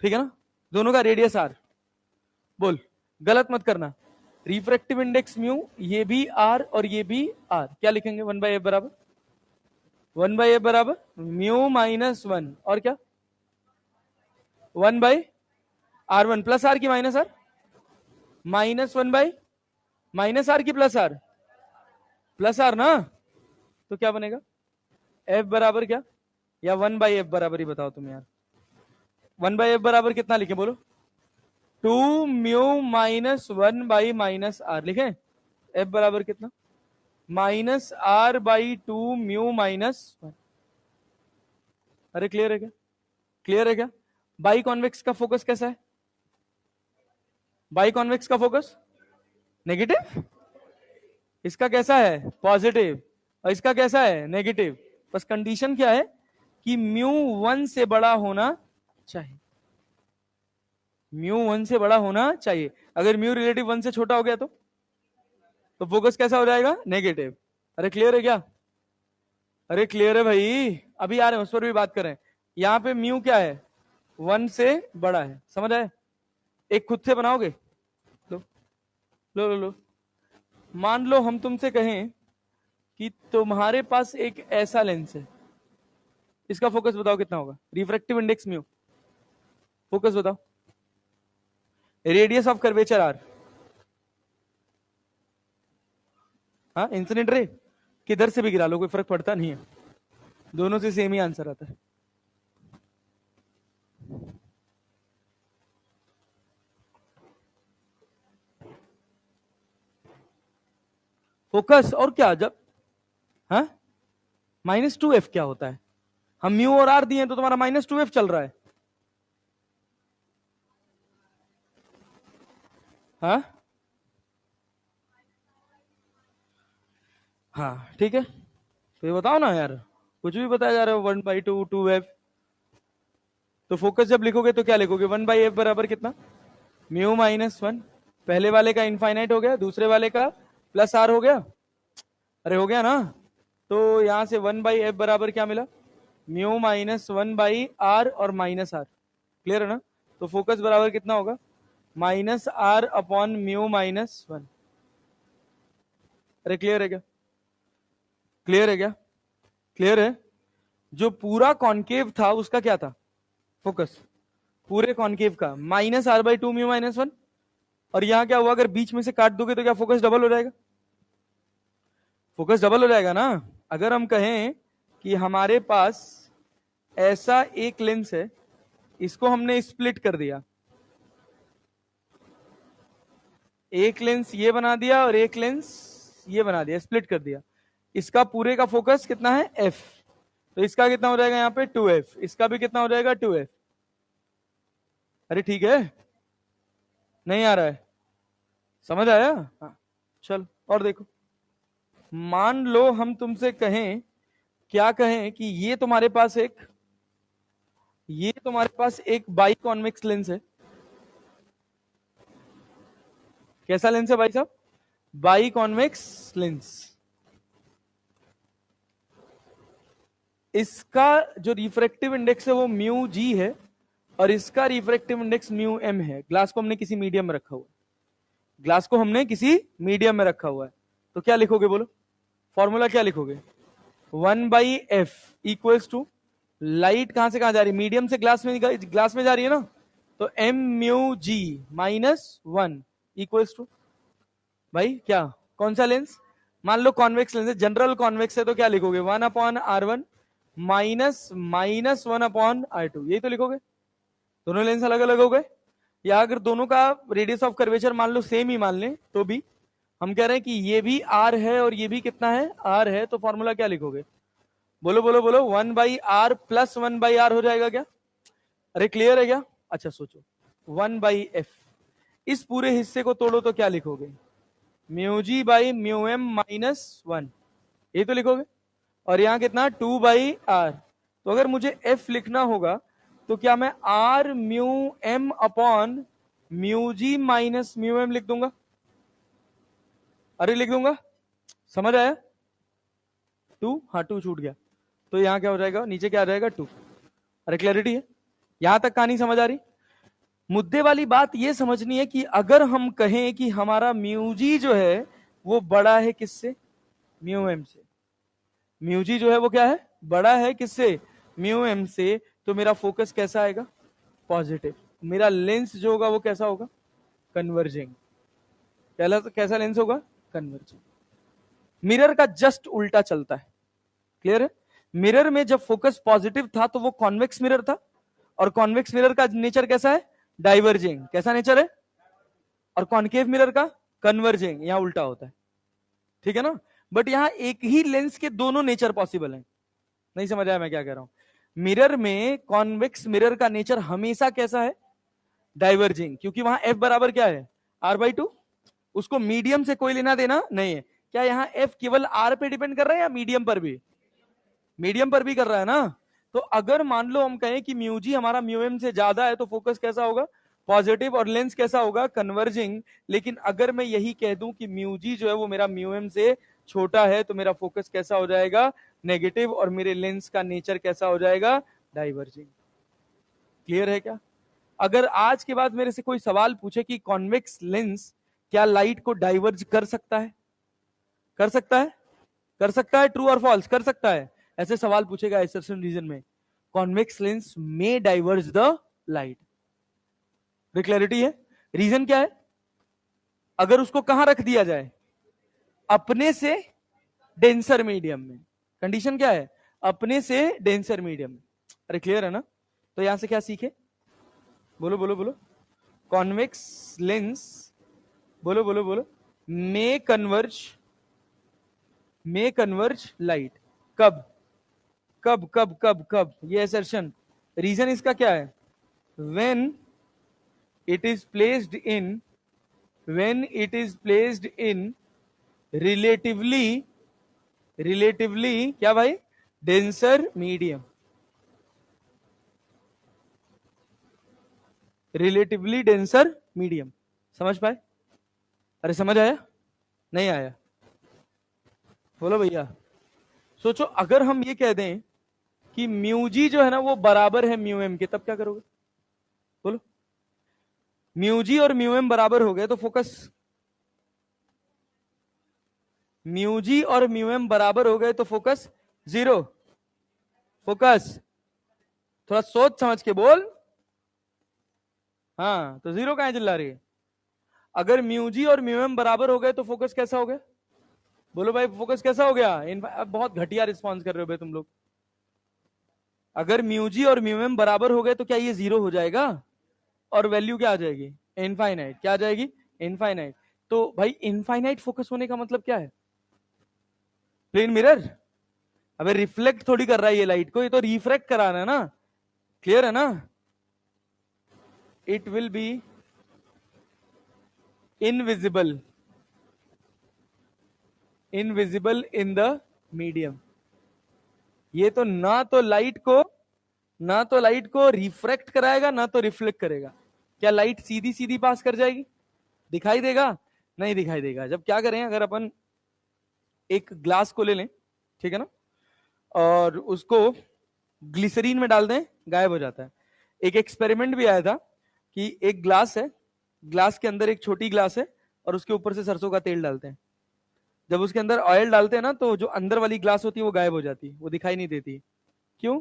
ठीक है ना? दोनों का रेडियस आर। बोल, गलत मत करना। रिफ्रैक्टिव इंडेक्स म्यू, ये भी आर और ये भी आर। क्या लिखेंगे? वन बाई एफ बराबर, वन बाई एफ बराबर म्यू माइनस वन, और क्या? One by R one plus R की minus R, minus one by minus R की प्लस आर, प्लस आर ना। तो क्या बनेगा? एफ बराबर क्या, या वन बाई एफ बराबर ही बताओ तुम यार। वन बाई एफ बराबर कितना लिखे बोलो? Two mu minus one by minus R लिखे। एफ बराबर कितना? Minus R by two mu minus one. अरे क्लियर है क्या? क्लियर है क्या? बाई कॉन्वेक्स का फोकस कैसा है? बाई कॉन्वेक्स का फोकस नेगेटिव। इसका कैसा है? पॉजिटिव। और इसका कैसा है? नेगेटिव। बस कंडीशन क्या है कि म्यू वन से बड़ा होना चाहिए, म्यू वन से बड़ा होना चाहिए। अगर म्यू रिलेटिव वन से छोटा हो गया तो फोकस कैसा हो जाएगा? नेगेटिव। अरे क्लियर है क्या? अरे क्लियर है भाई, अभी आ रहे हैं उस पर भी बात करें। यहां पे म्यू क्या है? वन से बड़ा है, समझ आए? एक खुद से बनाओगे? लो लो लो लो। मान लो हम तुमसे कहें कि तुम्हारे पास एक ऐसा लेंस है, इसका फोकस बताओ कितना होगा? रिफ्रैक्टिव इंडेक्स म्यू, फोकस बताओ, रेडियस ऑफ कर्वेचर आर, हाँ इंसिडेंट रे किधर से भी गिरा लो कोई फर्क पड़ता नहीं है, दोनों से सेम ही आंसर आता है। फोकस और क्या, जब हाँ माइनस टू एफ क्या होता है? हम म्यू और आर दिए तो तुम्हारा माइनस टू एफ चल रहा है। हाँ हाँ ठीक है, तो ये बताओ ना यार, कुछ भी बताया जा रहा है। One by two, two F. तो फोकस जब लिखोगे तो क्या लिखोगे? वन बाई एफ बराबर कितना? Mu minus one. पहले वाले का इनफाइनाइट हो गया, दूसरे वाले का प्लस आर हो गया। अरे हो गया ना। तो यहां से वन बाई एफ बराबर क्या मिला? Mu minus one by R और माइनस आर। क्लियर है ना? तो फोकस बराबर कितना होगा? Minus R upon mu minus one. अरे क्लियर है क्या? क्लियर है क्या? क्लियर है? जो पूरा कॉन्केव था उसका क्या था फोकस? पूरे कॉन्केव का minus R by two mu minus one. और यहां क्या हुआ? अगर बीच में से काट दोगे तो क्या फोकस डबल हो जाएगा? फोकस डबल हो जाएगा ना। अगर हम कहें कि हमारे पास ऐसा एक लेंस है, इसको हमने स्प्लिट कर दिया, एक लेंस ये बना दिया और एक लेंस ये बना दिया, स्प्लिट कर दिया। इसका पूरे का फोकस कितना है? एफ। तो इसका कितना हो जाएगा यहाँ पे? Two F. इसका भी कितना हो जाएगा? Two F. अरे ठीक है, नहीं आ रहा है? समझ आया? हाँ चल और देखो। मान लो हम तुमसे कहें, क्या कहें कि ये तुम्हारे पास एक बाई कॉन्वेक्स लेंस है। कैसा लेंस है भाई साहब? By convex lens. इसका जो रिफ्रैक्टिव इंडेक्स है वो म्यू जी है, और इसका रिफ्रैक्टिव इंडेक्स म्यू एम है। ग्लास को हमने किसी मीडियम में रखा हुआ है, ग्लास को हमने किसी मीडियम में रखा हुआ है। तो क्या लिखोगे बोलो? फॉर्मूला क्या लिखोगे? One by F equals to light कहां से कहां जा रही है, मीडियम से ग्लास में जा रही है ना, तो M mu G -1 equals to, भाई क्या, कौन सा लेंस, मान लो कॉन्वेक्स लेंस है, जनरल कॉन्वेक्स है, तो क्या लिखोगे 1/R1 -1/R2, यही तो लिखोगे। दोनों लेंस अलग अलग हो गए, या अगर दोनों का रेडियस ऑफ कर्वेचर मान लो सेम ही मान लें तो भी हम कह रहे हैं कि ये भी R है और ये भी कितना है, R है, तो फॉर्मूला क्या लिखोगे, बोलो बोलो बोलो, 1/R + 1/R हो जाएगा क्या, अरे क्लियर है क्या, अच्छा सोचो, 1/F, इस पूरे हिस्से को तोड़ो तो क्या लिखोगे, μg/μm -1, ये तो लिखोगे, और यहां कितना 2/R, तो अगर मुझे F लिखना होगा तो क्या मैं R mu M upon μg -μm लिख दूंगा, अरे लिख दूंगा, समझ आया, 2, हाँ 2 छूट गया, तो यहां क्या हो जाएगा, नीचे क्या आ जाएगा 2, अरे क्लैरिटी है, यहां तक कहानी समझ आ रही। मुद्दे वाली बात यह समझनी है कि अगर हम कहें कि हमारा म्यूजी जो है वो बड़ा है किससे, म्यू एम से, म्यूजी जो है वो क्या है, बड़ा है किससे, म्यू एम से, तो मेरा फोकस कैसा आएगा, पॉजिटिव, मेरा लेंस जो होगा वो कैसा होगा, कन्वर्जिंग, कैसा लेंस होगा, कन्वर्जिंग। मिरर का जस्ट उल्टा चलता है, क्लियर है, मिरर में जब फोकस पॉजिटिव था तो वो कॉन्वेक्स मिरर था, और कॉन्वेक्स मिरर का नेचर कैसा है, डाइवर्जिंग, कैसा नेचर है, और कॉन्केव मिरर का कन्वर्जिंग, यहां उल्टा होता है, ठीक है ना, बट यहां एक ही लेंस के दोनों नेचर पॉसिबल है, नहीं समझ आया मैं क्या कह रहा हूं, मिरर में कॉन्वेक्स मिरर का नेचर हमेशा कैसा है, डाइवर्जिंग, क्योंकि वहां एफ बराबर क्या है, R/2, उसको मीडियम से कोई लेना देना नहीं है, क्या यहां एफ केवल आर पे डिपेंड कर रहा है या मीडियम पर भी, मीडियम पर भी कर रहा है ना, तो अगर मान लो हम कहें कि म्यूजी हमारा म्यूएम से ज्यादा है तो फोकस कैसा होगा, पॉजिटिव, और लेंस कैसा होगा, कन्वर्जिंग, लेकिन अगर मैं यही कह दूं कि म्यूजी जो है वो मेरा म्यूएम से छोटा है तो मेरा फोकस कैसा हो जाएगा, नेगेटिव, और मेरे लेंस का नेचर कैसा हो जाएगा, डाइवर्जिंग। क्लियर है क्या, अगर आज के बाद मेरे से कोई सवाल पूछे कि कॉन्वेक्स लेंस क्या लाइट को डाइवर्ज कर सकता है, कर सकता है, कर सकता है, ट्रू और फॉल्स, कर सकता है, ऐसे सवाल पूछेगा असर्शन रीजन में, कॉन्वेक्स लेंस में डाइवर्ज द लाइट, क्लैरिटी है, रीजन क्या है, अगर उसको कहां रख दिया जाए, अपने से डेंसर मीडियम में, कंडीशन क्या है, अपने से डेंसर मीडियम में, अरे क्लियर है ना, तो यहां से क्या सीखे, बोलो बोलो बोलो, कॉन्वेक्स लेंस, बोलो बोलो बोलो, मे कन्वर्ज लाइट, कब कब कब कब कब, ये असर्शन, रीजन इसका क्या है, when it is placed in relatively क्या भाई, denser medium, relatively denser medium, समझ पाए, अरे समझ आया, नहीं आया, बोलो भैया, सोचो अगर हम ये कह दें कि म्यूजी जो है ना वो बराबर है म्यूएम के, तब क्या करोगे, बोलो, म्यूजी और म्यूएम बराबर हो गए तो फोकस, म्यूजी और म्यूएम बराबर हो गए तो फोकस जीरो, फोकस थोड़ा सोच समझ के बोल, हाँ तो जीरो कहां चिल्ला रही है, अगर म्यूजी और म्यूएम बराबर हो गए तो फोकस कैसा हो गया, बोलो भाई फोकस कैसा हो गया, अब बहुत घटिया रिस्पॉन्स कर रहे हो भाई तुम लोग, अगर म्यूजी और म्यूएम बराबर हो गए तो क्या ये जीरो हो जाएगा, और वैल्यू क्या आ जाएगी, इनफाइनाइट, क्या आ जाएगी, इनफाइनाइट, तो भाई इनफाइनाइट फोकस होने का मतलब क्या है, प्लेन मिरर, अबे रिफ्लेक्ट थोड़ी कर रहा है ये लाइट को, ये तो रिफ्रैक्ट करा रहा है ना, क्लियर है ना, it will be invisible in the medium, ये तो ना तो लाइट को रिफ्रैक्ट कराएगा ना तो रिफ्लेक्ट करेगा, क्या लाइट सीधी सीधी पास कर जाएगी, दिखाई देगा, नहीं दिखाई देगा, जब क्या करें, अगर अपन एक ग्लास को ले लें, ठीक है ना, और उसको ग्लिसरीन में डाल दें, गायब हो जाता है, एक एक्सपेरिमेंट भी आया था कि एक ग्लास है, ग्लास के अंदर एक छोटी ग्लास है और उसके ऊपर से सरसों का तेल डालते हैं, जब उसके अंदर ऑयल डालते हैं ना तो जो अंदर वाली ग्लास होती है वो गायब हो जाती है, वो दिखाई नहीं देती, क्यों,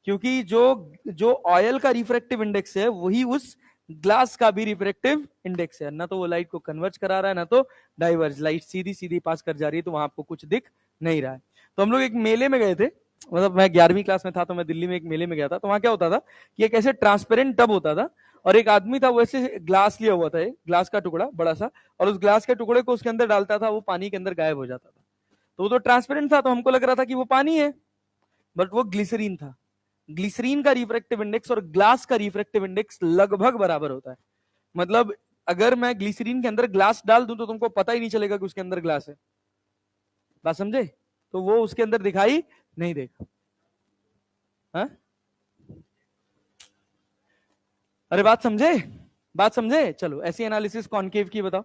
क्योंकि जो जो ऑयल का रिफ्रैक्टिव इंडेक्स है वही उस ग्लास का भी रिफ्रैक्टिव इंडेक्स है। ना तो वो लाइट को कन्वर्ज करा रहा है ना तो डाइवर्ज, लाइट सीधी सीधी पास कर जा रही है, तो वहां आपको कुछ दिख नहीं रहा है। तो हम लोग एक मेले में गए थे, मतलब मैं 11वीं क्लास में था, तो मैं दिल्ली में एक मेले में गया था। तो वहां क्या होता था कि एक ऐसे ट्रांसपेरेंट टब होता था, और एक आदमी था वो ऐसे ग्लास लिया हुआ था, एक ग्लास का टुकड़ा बड़ा सा, और उस ग्लास के टुकड़े को उसके अंदर डालता था, वो पानी के अंदर गायब हो जाता था। तो वो तो ट्रांसपेरेंट था, तो हमको लग रहा था कि वो पानी है, बट वो ग्लिसरीन था। ग्लिसरीन का रिफ्रैक्टिव इंडेक्स और ग्लास का रिफ्रैक्टिव इंडेक्स लगभग बराबर होता है। मतलब अगर मैं ग्लिसरीन के अंदर ग्लास डाल दूं तो तुमको पता ही नहीं चलेगा कि उसके अंदर ग्लास है। बात समझे? तो वो उसके अंदर दिखाई नहीं देगा। हाँ? अरे बात समझे? बात समझे? चलो ऐसी एनालिसिस कॉनकेव की बताओ।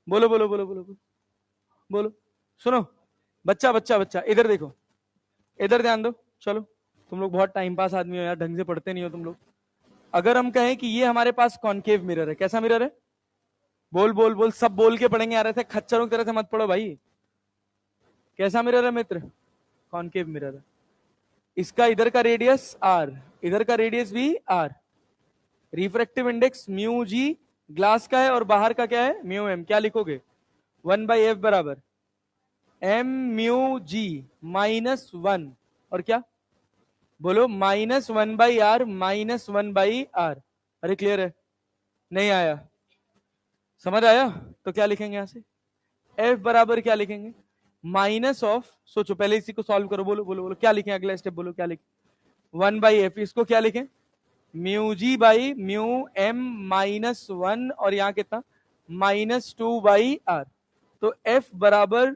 बोलो बोलो बोलो बोलो बोलो बोलो। सुनो, बच्चा बच्चा बच्चा इधर देखो, इधर ध्यान दो। चलो, तुम लोग बहुत टाइम पास आदमी हो यार, ढंग से पढ़ते नहीं हो तुम लोग। अगर हम कहें कि ये हमारे पास कॉनकेव मिरर है, कैसा मिरर है? बोल बोल बोल, सब बोल के पढ़ेंगे यार, ऐसे खच्चरों की तरह से मत पढ़ो भाई। कैसा मिरर है मित्र? कॉनकेव मिरर है। इसका इधर का रेडियस आर, इधर का रेडियस भी R, refractive index mu G glass का है, और बाहर का क्या है? Mu M. क्या लिखोगे? 1/f बराबर एम म्यू जी -1, और क्या? बोलो, -1/r -1/r। अरे क्लियर है? नहीं आया? समझ आया? तो क्या लिखेंगे यहां से? f बराबर क्या लिखेंगे? माइनस ऑफ, सोचो पहले इसी को सॉल्व करो, बोलो बोलो बोलो क्या लिखें, अगला स्टेप बोलो क्या लिखें? 1/f, इसको क्या लिखें? Mu G by mu M -1, और यहां कितना? -2/r। तो f बराबर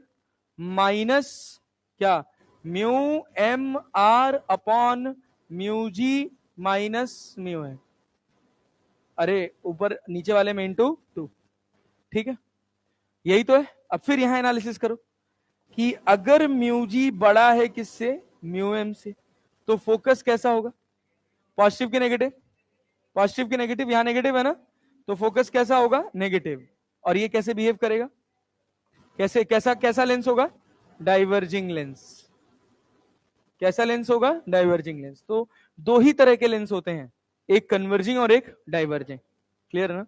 माइनस क्या? Mu M R upon mu G minus mu है। अरे ऊपर नीचे वाले में इंटू 2, ठीक है, यही तो है। अब फिर यहां एनालिसिस करो कि अगर म्यू जी बड़ा है किससे? म्यू एम से, तो फोकस कैसा होगा? पॉजिटिव की नेगेटिव? पॉजिटिव की नेगेटिव, यहां नेगेटिव है ना, तो फोकस कैसा होगा? नेगेटिव। और ये कैसे बिहेव करेगा? कैसे, कैसा कैसा लेंस होगा? Diverging lens. कैसा लेंस होगा? Diverging lens. तो दो ही तरह के लेंस होते हैं, एक कन्वर्जिंग और एक डाइवर्जिंग। क्लियर है ना?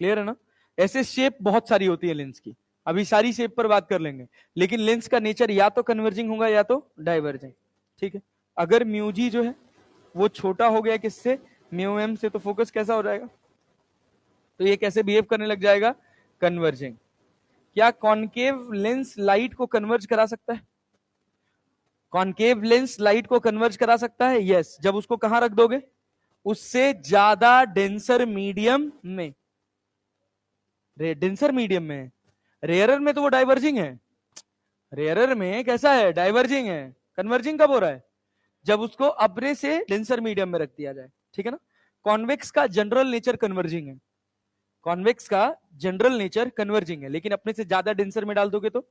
क्लियर है ना? ऐसे शेप बहुत सारी होती है लेंस की, अभी सारी शेप पर बात कर लेंगे, लेकिन लेंस का नेचर या तो कन्वर्जिंग होगा या तो डाइवर्जिंग। ठीक है, अगर म्यू जी जो है वो छोटा हो गया किससे? म्यू एम से, तो फोकस कैसा हो जाएगा? तो ये कैसे बिहेव करने लग जाएगा? कन्वर्जिंग। क्या कॉनकेव लेंस लाइट को कन्वर्ज करा सकता है? कॉनकेव लेंस लाइट को कन्वर्ज करा सकता है, यस। जब उसको कहां रख दोगे? उससे ज्यादा डेंसर मीडियम में। डेंसर मीडियम में, रेयरर में तो वो डाइवर्जिंग है। रेयरर में कैसा है? डाइवर्जिंग है। कन्वर्जिंग कब हो रहा है? जब उसको अपने से डेंसर मीडियम में रख दिया जाए, ठीक है ना? कॉन्वेक्स का जनरल नेचर कन्वर्जिंग है, कॉन्वेक्स का जनरल नेचर कन्वर्जिंग है, लेकिन अपने से ज्यादा डेंसर में डाल दोगे तो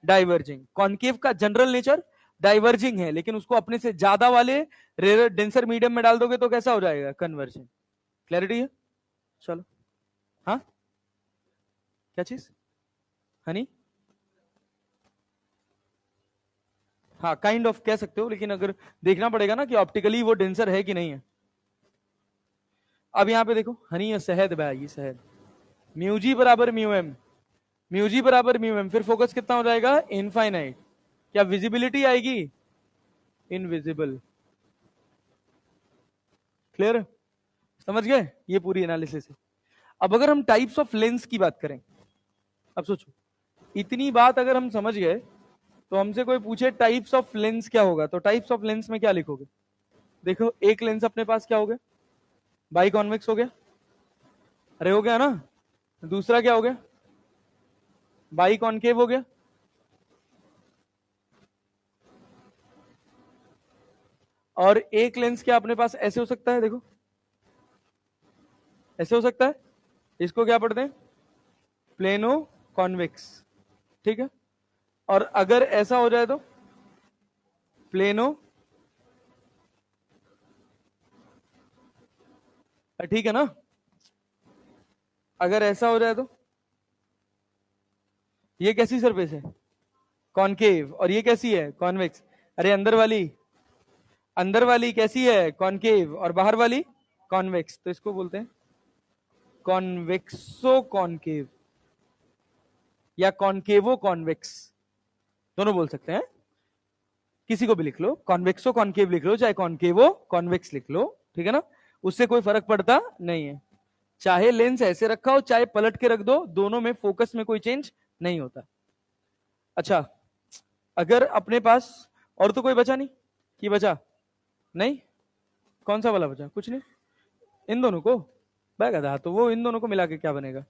डाइवर्जिंग। कॉन्केव का जनरल नेचर डाइवर्जिंग है, लेकिन उसको अपने से ज्यादा वाले रेयर डेंसर मीडियम में डाल दोगे तो कैसा हो जाएगा? कन्वर्जिंग। क्लैरिटी है? चलो, हाँ, क्या चीज? हनी? हाँ, काइंड ऑफ कह सकते हो, लेकिन अगर देखना पड़ेगा ना कि ऑप्टिकली वो डेंसर है कि नहीं है। अब यहां पे देखो, हनी या शहद भाई, ये शहद। म्यूजी बराबर म्यू एम, म्यूजी बराबर म्यू एम, फिर फोकस कितना हो जाएगा? इनफाइनाइट। क्या विजिबिलिटी आएगी? इनविजिबल। क्लियर? समझ गए? ये पूरी एनालिसिस है। अब अगर हम टाइप्स ऑफ लेंस की बात करें, अब सोचो, इतनी बात अगर हम समझ गए, तो हमसे कोई पूछे टाइप्स ऑफ लेंस क्या होगा, तो टाइप्स ऑफ लेंस में क्या लिखोगे? देखो, एक लेंस अपने पास क्या हो गया? बाई कॉन्वेक्स हो गया। अरे हो गया ना? दूसरा क्या हो गया? बाई कॉन्केव हो गया। और एक लेंस क्या अपने पास ऐसे हो सकता है? देखो, ऐसे हो सकता है। इसको क्या पढ़ते हैं? Plano convex. ठीक है, और अगर ऐसा हो जाए तो प्लेनो, ठीक है ना? अगर ऐसा हो जाए तो ये कैसी सरफेस है? कॉनकेव। और ये कैसी है? कॉन्वेक्स। अरे अंदर वाली, अंदर वाली कैसी है, कॉनकेव, और बाहर वाली कॉन्वेक्स, तो इसको बोलते हैं कॉन्वेक्सो कॉनकेव या कॉनकेवो कॉन्वेक्स, दोनों बोल सकते हैं, किसी को भी लिख लो, कॉन्वेक्सो कॉनकेव लिख लो चाहे कॉनकेवो कॉन्वेक्स लिख लो, ठीक है ना, उससे कोई फर्क पड़ता नहीं है। चाहे लेंस ऐसे रखा हो चाहे पलट के रख दो, दोनों में फोकस में कोई चेंज नहीं होता। अच्छा, अगर अपने पास और तो कोई बचा नहीं, कि बचा नहीं, कौन सा वाला बचा, कुछ नहीं, इन दोनों को गधा, तो वो इन दोनों को मिला के क्या बनेगा,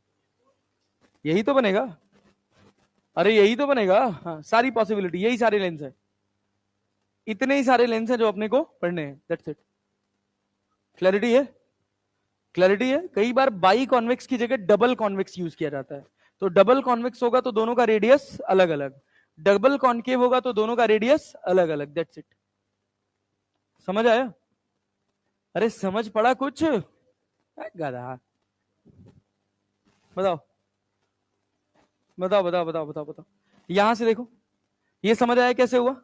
यही तो बनेगा, अरे यही तो बनेगा, हाँ सारी पॉसिबिलिटी, यही सारे लेंस है, इतने ही सारे लेंस हैं जो अपने को पढ़ने हैं, दैट्स इट। क्लैरिटी है, क्लैरिटी है। कई बार बाई कॉन्वेक्स की जगह डबल कॉन्वेक्स यूज किया जाता है, तो डबल कॉन्वेक्स होगा तो दोनों का रेडियस अलग अलग, डबल कॉन्केव होगा तो दोनों का रेडियस अलग अलग, दैट्स इट। समझ आया, अरे समझ पड़ा कुछ, गधा, बताओ बताओ बताओ बताओ बताओ बताओ, यहां से देखो, ये समझ आया कैसे हुआ,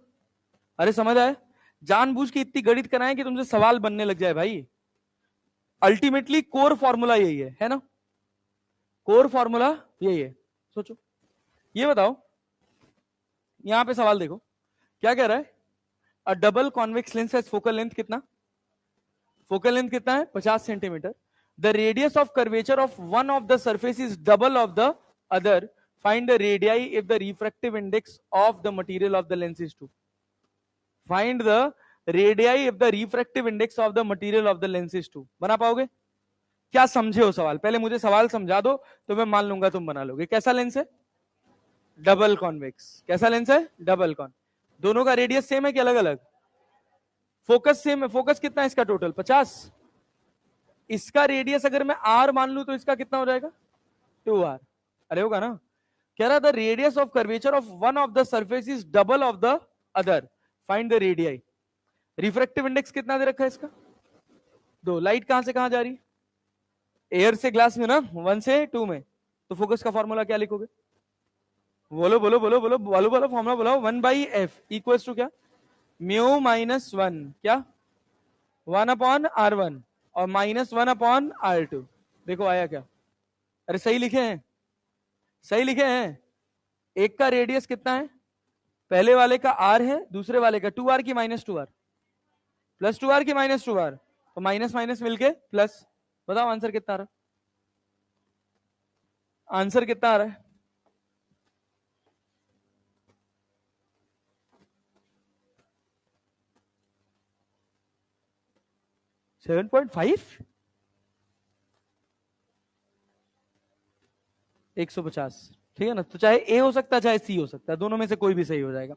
अरे समझ आया, जानबूझ के इतनी गणित कराएं कि तुमसे सवाल बनने लग जाए भाई, अल्टीमेटली कोर फॉर्मूला यही है ना, कोर फॉर्मूला यही है। सोचो, ये बताओ, यहां पे सवाल देखो, क्या कह रहा है, अ double convex lens has focal length कितना, फोकल लेंथ कितना है 50 centimetre, the radius of curvature of one of the surface is double of the other, find the radii if the refractive index of the material of the lens is 2, find the radii if the refractive index of the material of the lens is 2। बना पाओगे, क्या समझे हो सवाल, पहले मुझे सवाल समझा दो तो मैं मान लूंगा तुम बना लोगे। कैसा लेंस है, डबल कॉन्वेक्स, कैसा लेंस है, डबल कॉन, दोनों का रेडियस सेम है कि अलग अलग, फोकस सेम है, फोकस कितना है इसका टोटल 50, इसका रेडियस अगर मैं आर मान लू तो इसका कितना हो जाएगा 2r, अरे होगा ना, कह रहा the radius of curvature of one of the surface is double of the other, find the radii, refractive index कितना दे रखा है इसका 2, लाइट कहां से कहां जा रही है, एयर से ग्लास में ना, 1 से 2 में, तो फोकस का फॉर्मूला क्या लिखोगे, बोलो बोलो बोलो बोलो बोलो बोलो, फॉर्मूला बोलो, 1/f इक्वल्स टू क्या, म्यू माइनस 1 क्या 1/r1 और -1/r2, देखो आया क्या, अरे सही लिखे हैं, सही लिखे हैं, एक का रेडियस कितना है, पहले वाले का r है, दूसरे वाले का 2r की -2r, प्लस 2r की -2r, तो माइनस माइनस मिलके प्लस, बताओ आंसर कितना आ रहा है, आंसर कितना आ रहा है, 7.5, 150, ठीक है ना, तो चाहे ए हो सकता है चाहे सी हो सकता है, दोनों में से कोई भी सही हो जाएगा,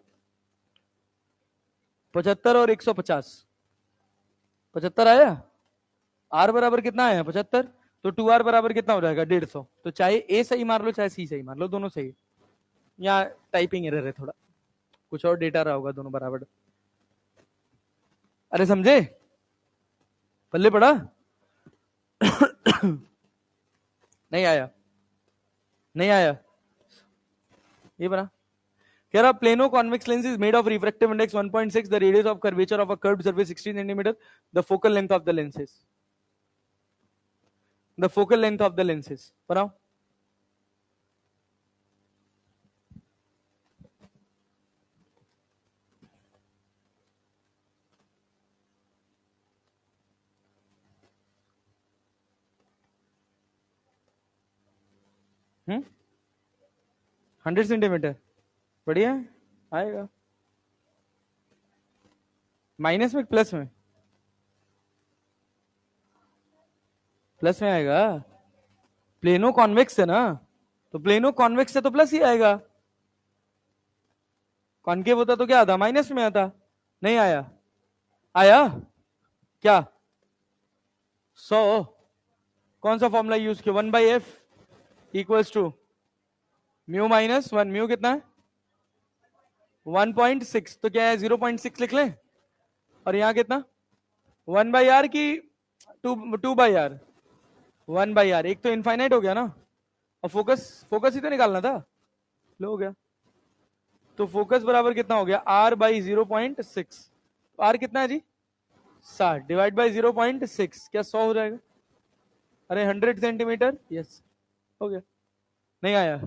75 और 150, 75 आया, आर बराबर कितना आया 75, तो 2r बराबर कितना हो जाएगा 150, तो चाहे ए सही मार लो चाहे सी सही मार लो, दोनों सही, यहाँ टाइपिंग एरर है थोड़ा, कुछ और डेटा रहा होगा, दोनों बराबर, अरे समझे, पल्ले पड़ा नहीं आया, नहीं आया, ये बना, कह रहा plano convex lens is made of refractive index 1.6, the radius of curvature of a curved surface 16 centimetre, the focal length of the lenses, the focal length of the lenses बनाओ, हम्म, 100 सेंटीमीटर, बढ़िया आएगा, माइनस में plus में, plus में आएगा, plano convex है ना, तो प्लेनो कॉन्वेक्स है तो प्लस ही आएगा, कॉन्केव होता तो क्या आता, माइनस में आता, नहीं आया, आया क्या 100, कौन सा फॉर्मूला यूज किया, 1/f equals to mu minus 1, mu कितना है 1.6, तो क्या है 0.6 लिख लें, और यहां कितना 1/r की 2/r, 1/r, एक तो इनफाइनाइट हो गया ना, और फोकस, फोकस ही तो निकालना था, लो हो गया, तो फोकस बराबर कितना हो गया r/0.6, r कितना है जी 60 डिवाइड बाई 0.6 क्या 100 हो जाएगा? अरे 100 सेंटीमीटर, यस हो गया। नहीं आया?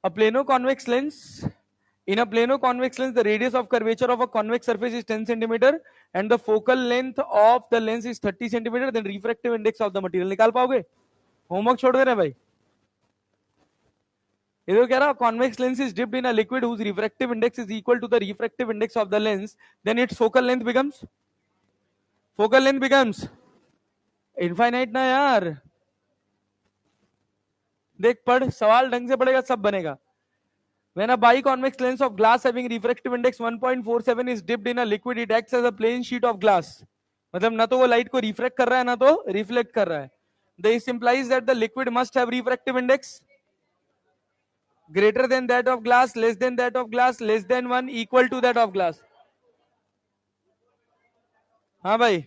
A plano-convex lens. In a plano-convex lens, the radius of curvature of a convex surface is 10 centimeter and the focal length of the lens is 30 centimeter. Then refractive index of the material निकाल पाओगे? Homework छोड़ दे रहे भाई। ये तो कह रहा convex lens is dipped in a liquid whose refractive index is equal to the refractive index of the lens. Then its focal length becomes infinite ना यार। देख पढ़, सवाल ढंग से पढ़ेगा सब बनेगा। When a biconvex lens of glass having refractive index 1.47 is dipped in a liquid, it acts as a plain sheet of glass. मतलब ना तो वो लाइट को रिफ्रैक्ट कर रहा है ना तो रिफ्लेक्ट कर रहा है। This implies that the liquid must have refractive index greater than that of glass, less than that of glass, less than 1, equal to that of glass. हाँ भाई,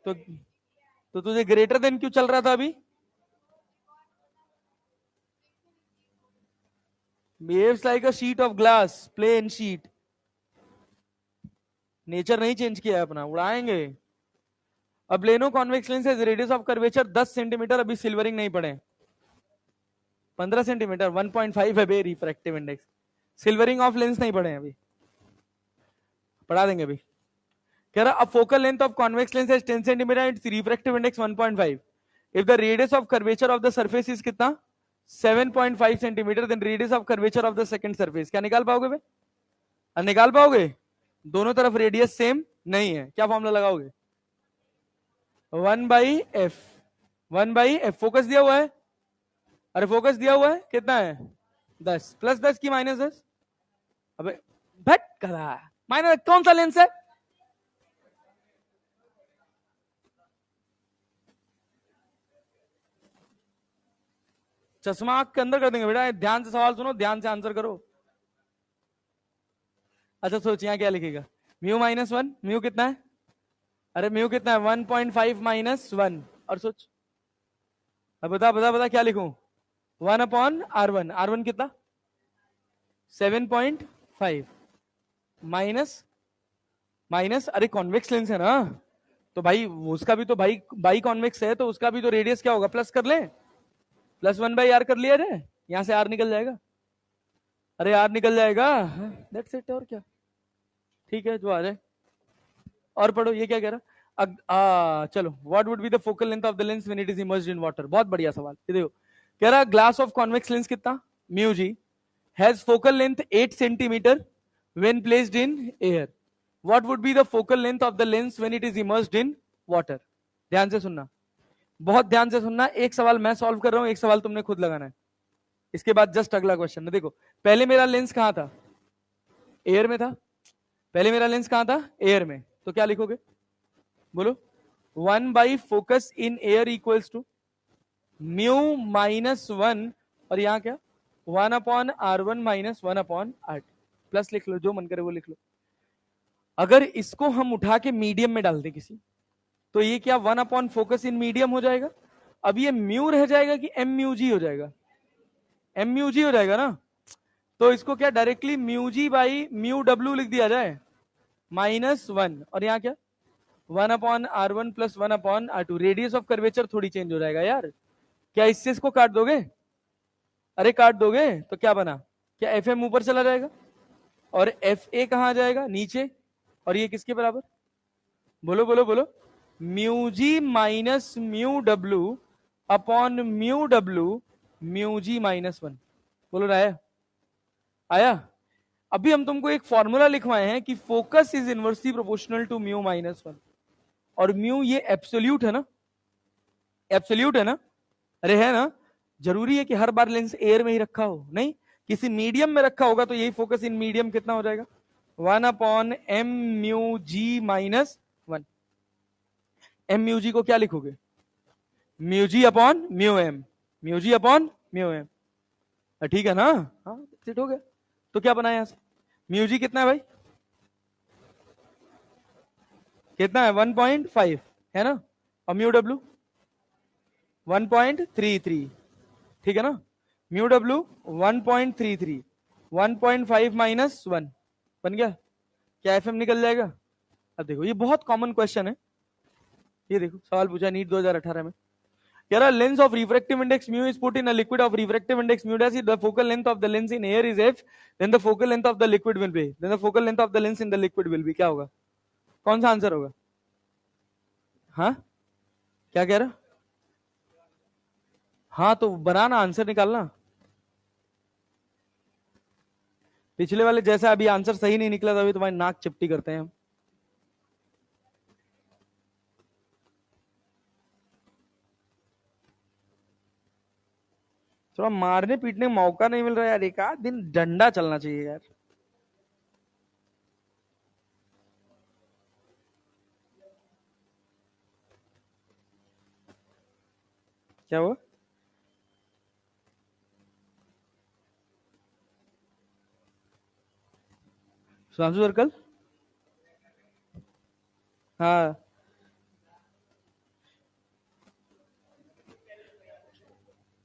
तो तुझे ग्रेटर देन क्यों चल रहा था अभी? Behaves like a sheet of glass, plain sheet. Nature नहीं चेंज किया है अपना, उड़ाएंगे। अब प्लेनो कॉन्वेक्स लेंस है, रेडियस ऑफ कर्वेचर 10 सेंटीमीटर, अभी सिल्वरिंग नहीं पड़े। 15 सेंटीमीटर 1.5 है बे refractive index. Silvering of lens नहीं पड़े अभी, पढ़ा देंगे अभी। कह रहा अब focal length of convex lens है 10 centimetre, it's refractive index 1.5। If the radius of curvature of the surface is कितना? 7.5 centimetre, then radius of curvature of the second surface. क्या निकाल पाओगे बे? निकाल पाओगे? दोनों तरफ रेडियस सेम नहीं है, क्या फॉर्मूला लगाओगे? 1/f। 1/f फोकस दिया हुआ है, अरे फोकस दिया हुआ है कितना है? 10 प्लस 10 की माइनस 10। अबे भट करा, माइनस कौन सा लेंस है? चश्मा आंख के अंदर कर देंगे बेटा। ध्यान से सवाल सुनो, ध्यान से आंसर करो। अच्छा सोच यहां क्या लिखेगा? म्यू माइनस 1, म्यू कितना है? अरे म्यू कितना है? 1.5 माइनस 1। और सोच, अब बता बता बता क्या लिखूं? 1/R1। R1 कितना? 7.5 माइनस माइनस, अरे कॉन्वेक्स लेंस है ना तो भाई उसका भी तो भाई बाई कॉन्वेक्स है, तो उसका भी तो रेडियस क्या होगा? प्लस कर ले, प्लस 1/R कर लिया रे, यहां से R निकल जाएगा। अरे R निकल जाएगा, दैट्स इट। और क्या, ठीक है जो आ जाए। और पढ़ो, ये क्या कह रहा? चलो, what would be the focal length of the lens when it is immersed in water? बहुत बढ़िया सवाल। ये देखो, कह रहा ग्लास ऑफ कॉन्वेक्स लेंस कितना? Mu G has focal length 8 centimetre when placed in air. What would be the focal length of the lens when it is immersed in water? ध्यान से सुनना, बहुत ध्यान से सुनना। एक सवाल मैं सॉल्व कर रहा हूं, एक सवाल तुमने खुद लगाना है। इसके बाद जस्ट अगला क्वेश्चन। देखो, पहले मेरा लेंस कहां था? एयर में था। पहले मेरा लेंस कहां था? एयर में। तो क्या लिखोगे? बोलो। One by focus in air equals to mu minus 1, और यहां क्या? 1/R1 minus 1/R2। प्लस लिख लो, जो मन करे वो लिख लो। अगर इसको हम उठा के मीडियम में डाल दें किसी, तो ये क्या 1/फोकस इन मीडियम हो जाएगा? अब ये म्यू रह जाएगा कि एम म्यू जी हो जाएगा? एम म्यू जी हो जाएगा ना। तो इसको क्या directly mu G by mu W लिख दिया जाए, -1, और यहाँ क्या 1/R1 plus 1/R2। Radius of curvature थोड़ी चेंज हो जाएगा यार। क्या इससे इसको काट दोगे? अरे काट दोगे तो क्या बना? क्या एफ एम ऊपर चला जाएगा और एफ ए कहां जाएगा? नीचे। और ये किसके बराबर? बोलो बोलो बोलो। Mu G minus mu W upon mu W mu G -1। बोलो राय आया? अभी हम तुमको एक फॉर्मूला लिखवाए हैं कि focus is inversely proportional to mu -1, और म्यू ये एब्सोल्यूट है ना? एब्सोल्यूट है ना? अरे है ना? जरूरी है कि हर बार लेंस एयर में ही रखा हो? नहीं, किसी मीडियम में रखा होगा तो यही फोकस इन मीडियम कितना हो जाएगा? 1/m mu G -1। M mu जी को क्या लिखोगे? Mu G upon mu M, mu जी अपॉन म्यू एम। ठीक है ना? हाँ सेट हो गया। तो क्या बना यहां से? म्यू जी कितना है भाई? कितना है? 1.5 है ना? और म्यू डब्ल्यू 1.33, ठीक है ना? म्यू डब्ल्यू 1.33, 1.5 -1 बन गया। क्या एफ एम निकल जाएगा? अब देखो ये बहुत कॉमन क्वेश्चन है, ये देखो सवाल पूछा नीट 2018 में, कह रहा lens of refractive index mu is put in a liquid of refractive index mu dash, the focal length of the lens in air is F, then the focal length of the liquid will be, then the focal length of the lens in the liquid will be, क्या होगा, कौन सा answer होगा? हाँ क्या कह रहा? हाँ तो बनाना, आंसर निकालना। पिछले वाले जैसा अभी आंसर सही नहीं निकला था, अभी तुम्हारी नाक चिपटी करते हैं हम। थोड़ा मारने पीटने का मौका नहीं मिल रहा यार, एक आध दिन डंडा चलना चाहिए यार। क्या हुआ? सुधांशु सर्कल? हाँ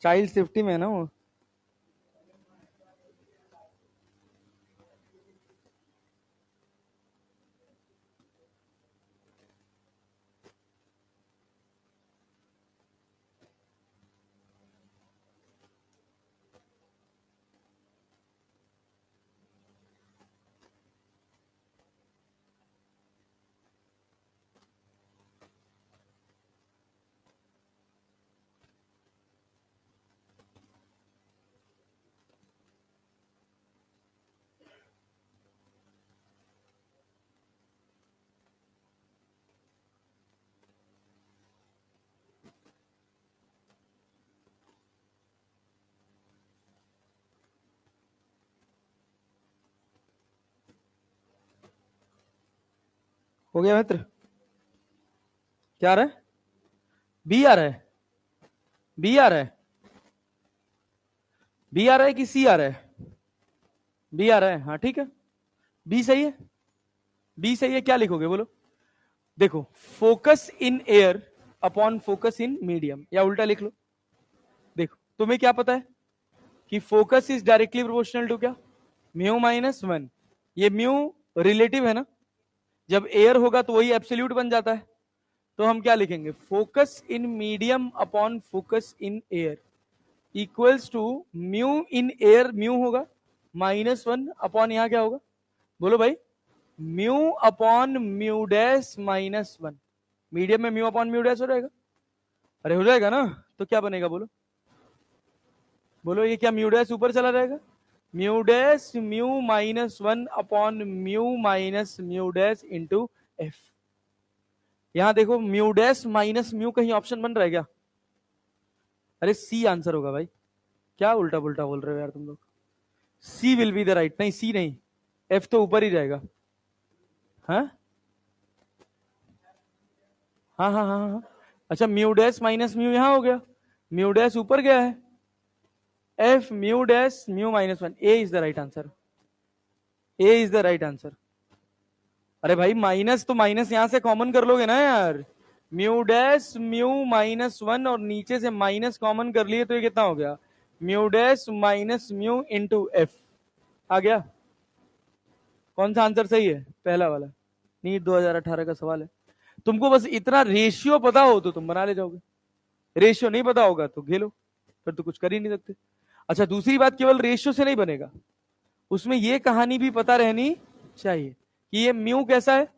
चाइल्ड सेफ्टी में है ना वो। हो गया मित्र? क्या आ रहा है? बी आ रहा है? बी आ रहा है? बी आ रहा है कि सी आ रहा है? बी आ रहा है, हाँ ठीक है, बी सही है, बी सही है। क्या लिखोगे बोलो? देखो focus in air upon focus in medium, या उल्टा लिख लो। देखो तुम्हें क्या पता है कि focus is directly proportional to क्या, म्यू माइनस वन। ये म्यू रिलेटिव है ना, जब एयर होगा तो वही एब्सोल्यूट बन जाता है। तो हम क्या लिखेंगे, focus in medium upon focus in air equals to mu in air, mu होगा माइनस वन अपॉन यहां क्या होगा, बोलो भाई, mu upon mu dash minus one. Medium में म्यू अपॉन म्यू डैश हो जाएगा, अरे हो जाएगा ना। तो क्या बनेगा बोलो, बोलो ये क्या म्यू डैश ऊपर चला जाएगा, mu dash mu minus one upon mu minus mu dash into F. यहां देखो म्यू डैश माइनस म्यू कहीं ऑप्शन बन रहा है क्या? अरे सी आंसर होगा भाई, क्या उल्टा पुल्टा बोल रहे हो यार तुम लोग। सी विल बी द राइट, नहीं सी नहीं, एफ तो ऊपर ही जाएगा। हाँ हाँ हाँ हाँ हाँ। अच्छा म्यू डैश माइनस म्यू यहां हो गया, म्यू डैश ऊपर गया है, F mu dash mu minus one, A is the right answer, A is the right answer. अरे भाई माइनस तो माइनस यहां से कॉमन कर लोगे ना यार, mu dash mu minus one और नीचे से माइनस कॉमन कर लिए तो ये कितना हो गया, mu dash minus mu into F. आ गया? कौन सा आंसर सही है? पहला वाला, नीट 2018 का सवाल है। तुमको बस इतना रेशियो पता हो तो तुम बना ले जाओगे, रेशियो नहीं पता होगा तो घेलो, फिर तो कुछ कर ही नहीं सकते। अच्छा दूसरी बात, केवल रेशियो से नहीं बनेगा, उसमें ये कहानी भी पता रहनी चाहिए कि ये म्यू कैसा है,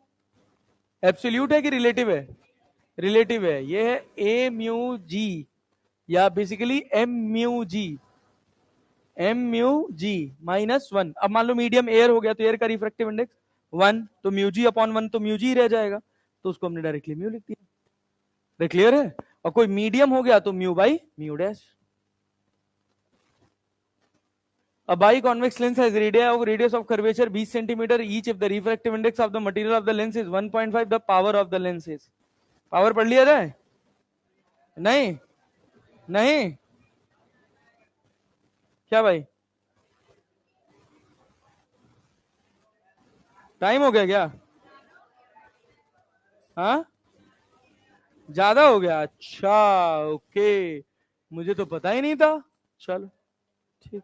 एब्सोल्यूट है कि रिलेटिव है? रिलेटिव है, ये है ए म्यू जी, या बेसिकली एम म्यू जी, M mu G minus one. अब मान लो मीडियम एयर हो गया तो एयर का रिफ्रैक्टिव इंडेक्स वन, तो म्यू जी अपॉन वन तो म्यू जी रह जाएगा, तो उसको हमने डायरेक्टली म्यू लिख दिया। क्लियर है? और कोई मीडियम हो गया तो mu by mu dash. A biconvex lens has radius of curvature 20 centimeter each if the refractive index of the material of the lens is 1.5, the power of the lens is, power पढ़ लिया जाए? नहीं नहीं, क्या भाई time हो गया क्या? हाँ ज्यादा हो गया, अच्छा ओके, मुझे तो पता ही नहीं था। चलो ठीक।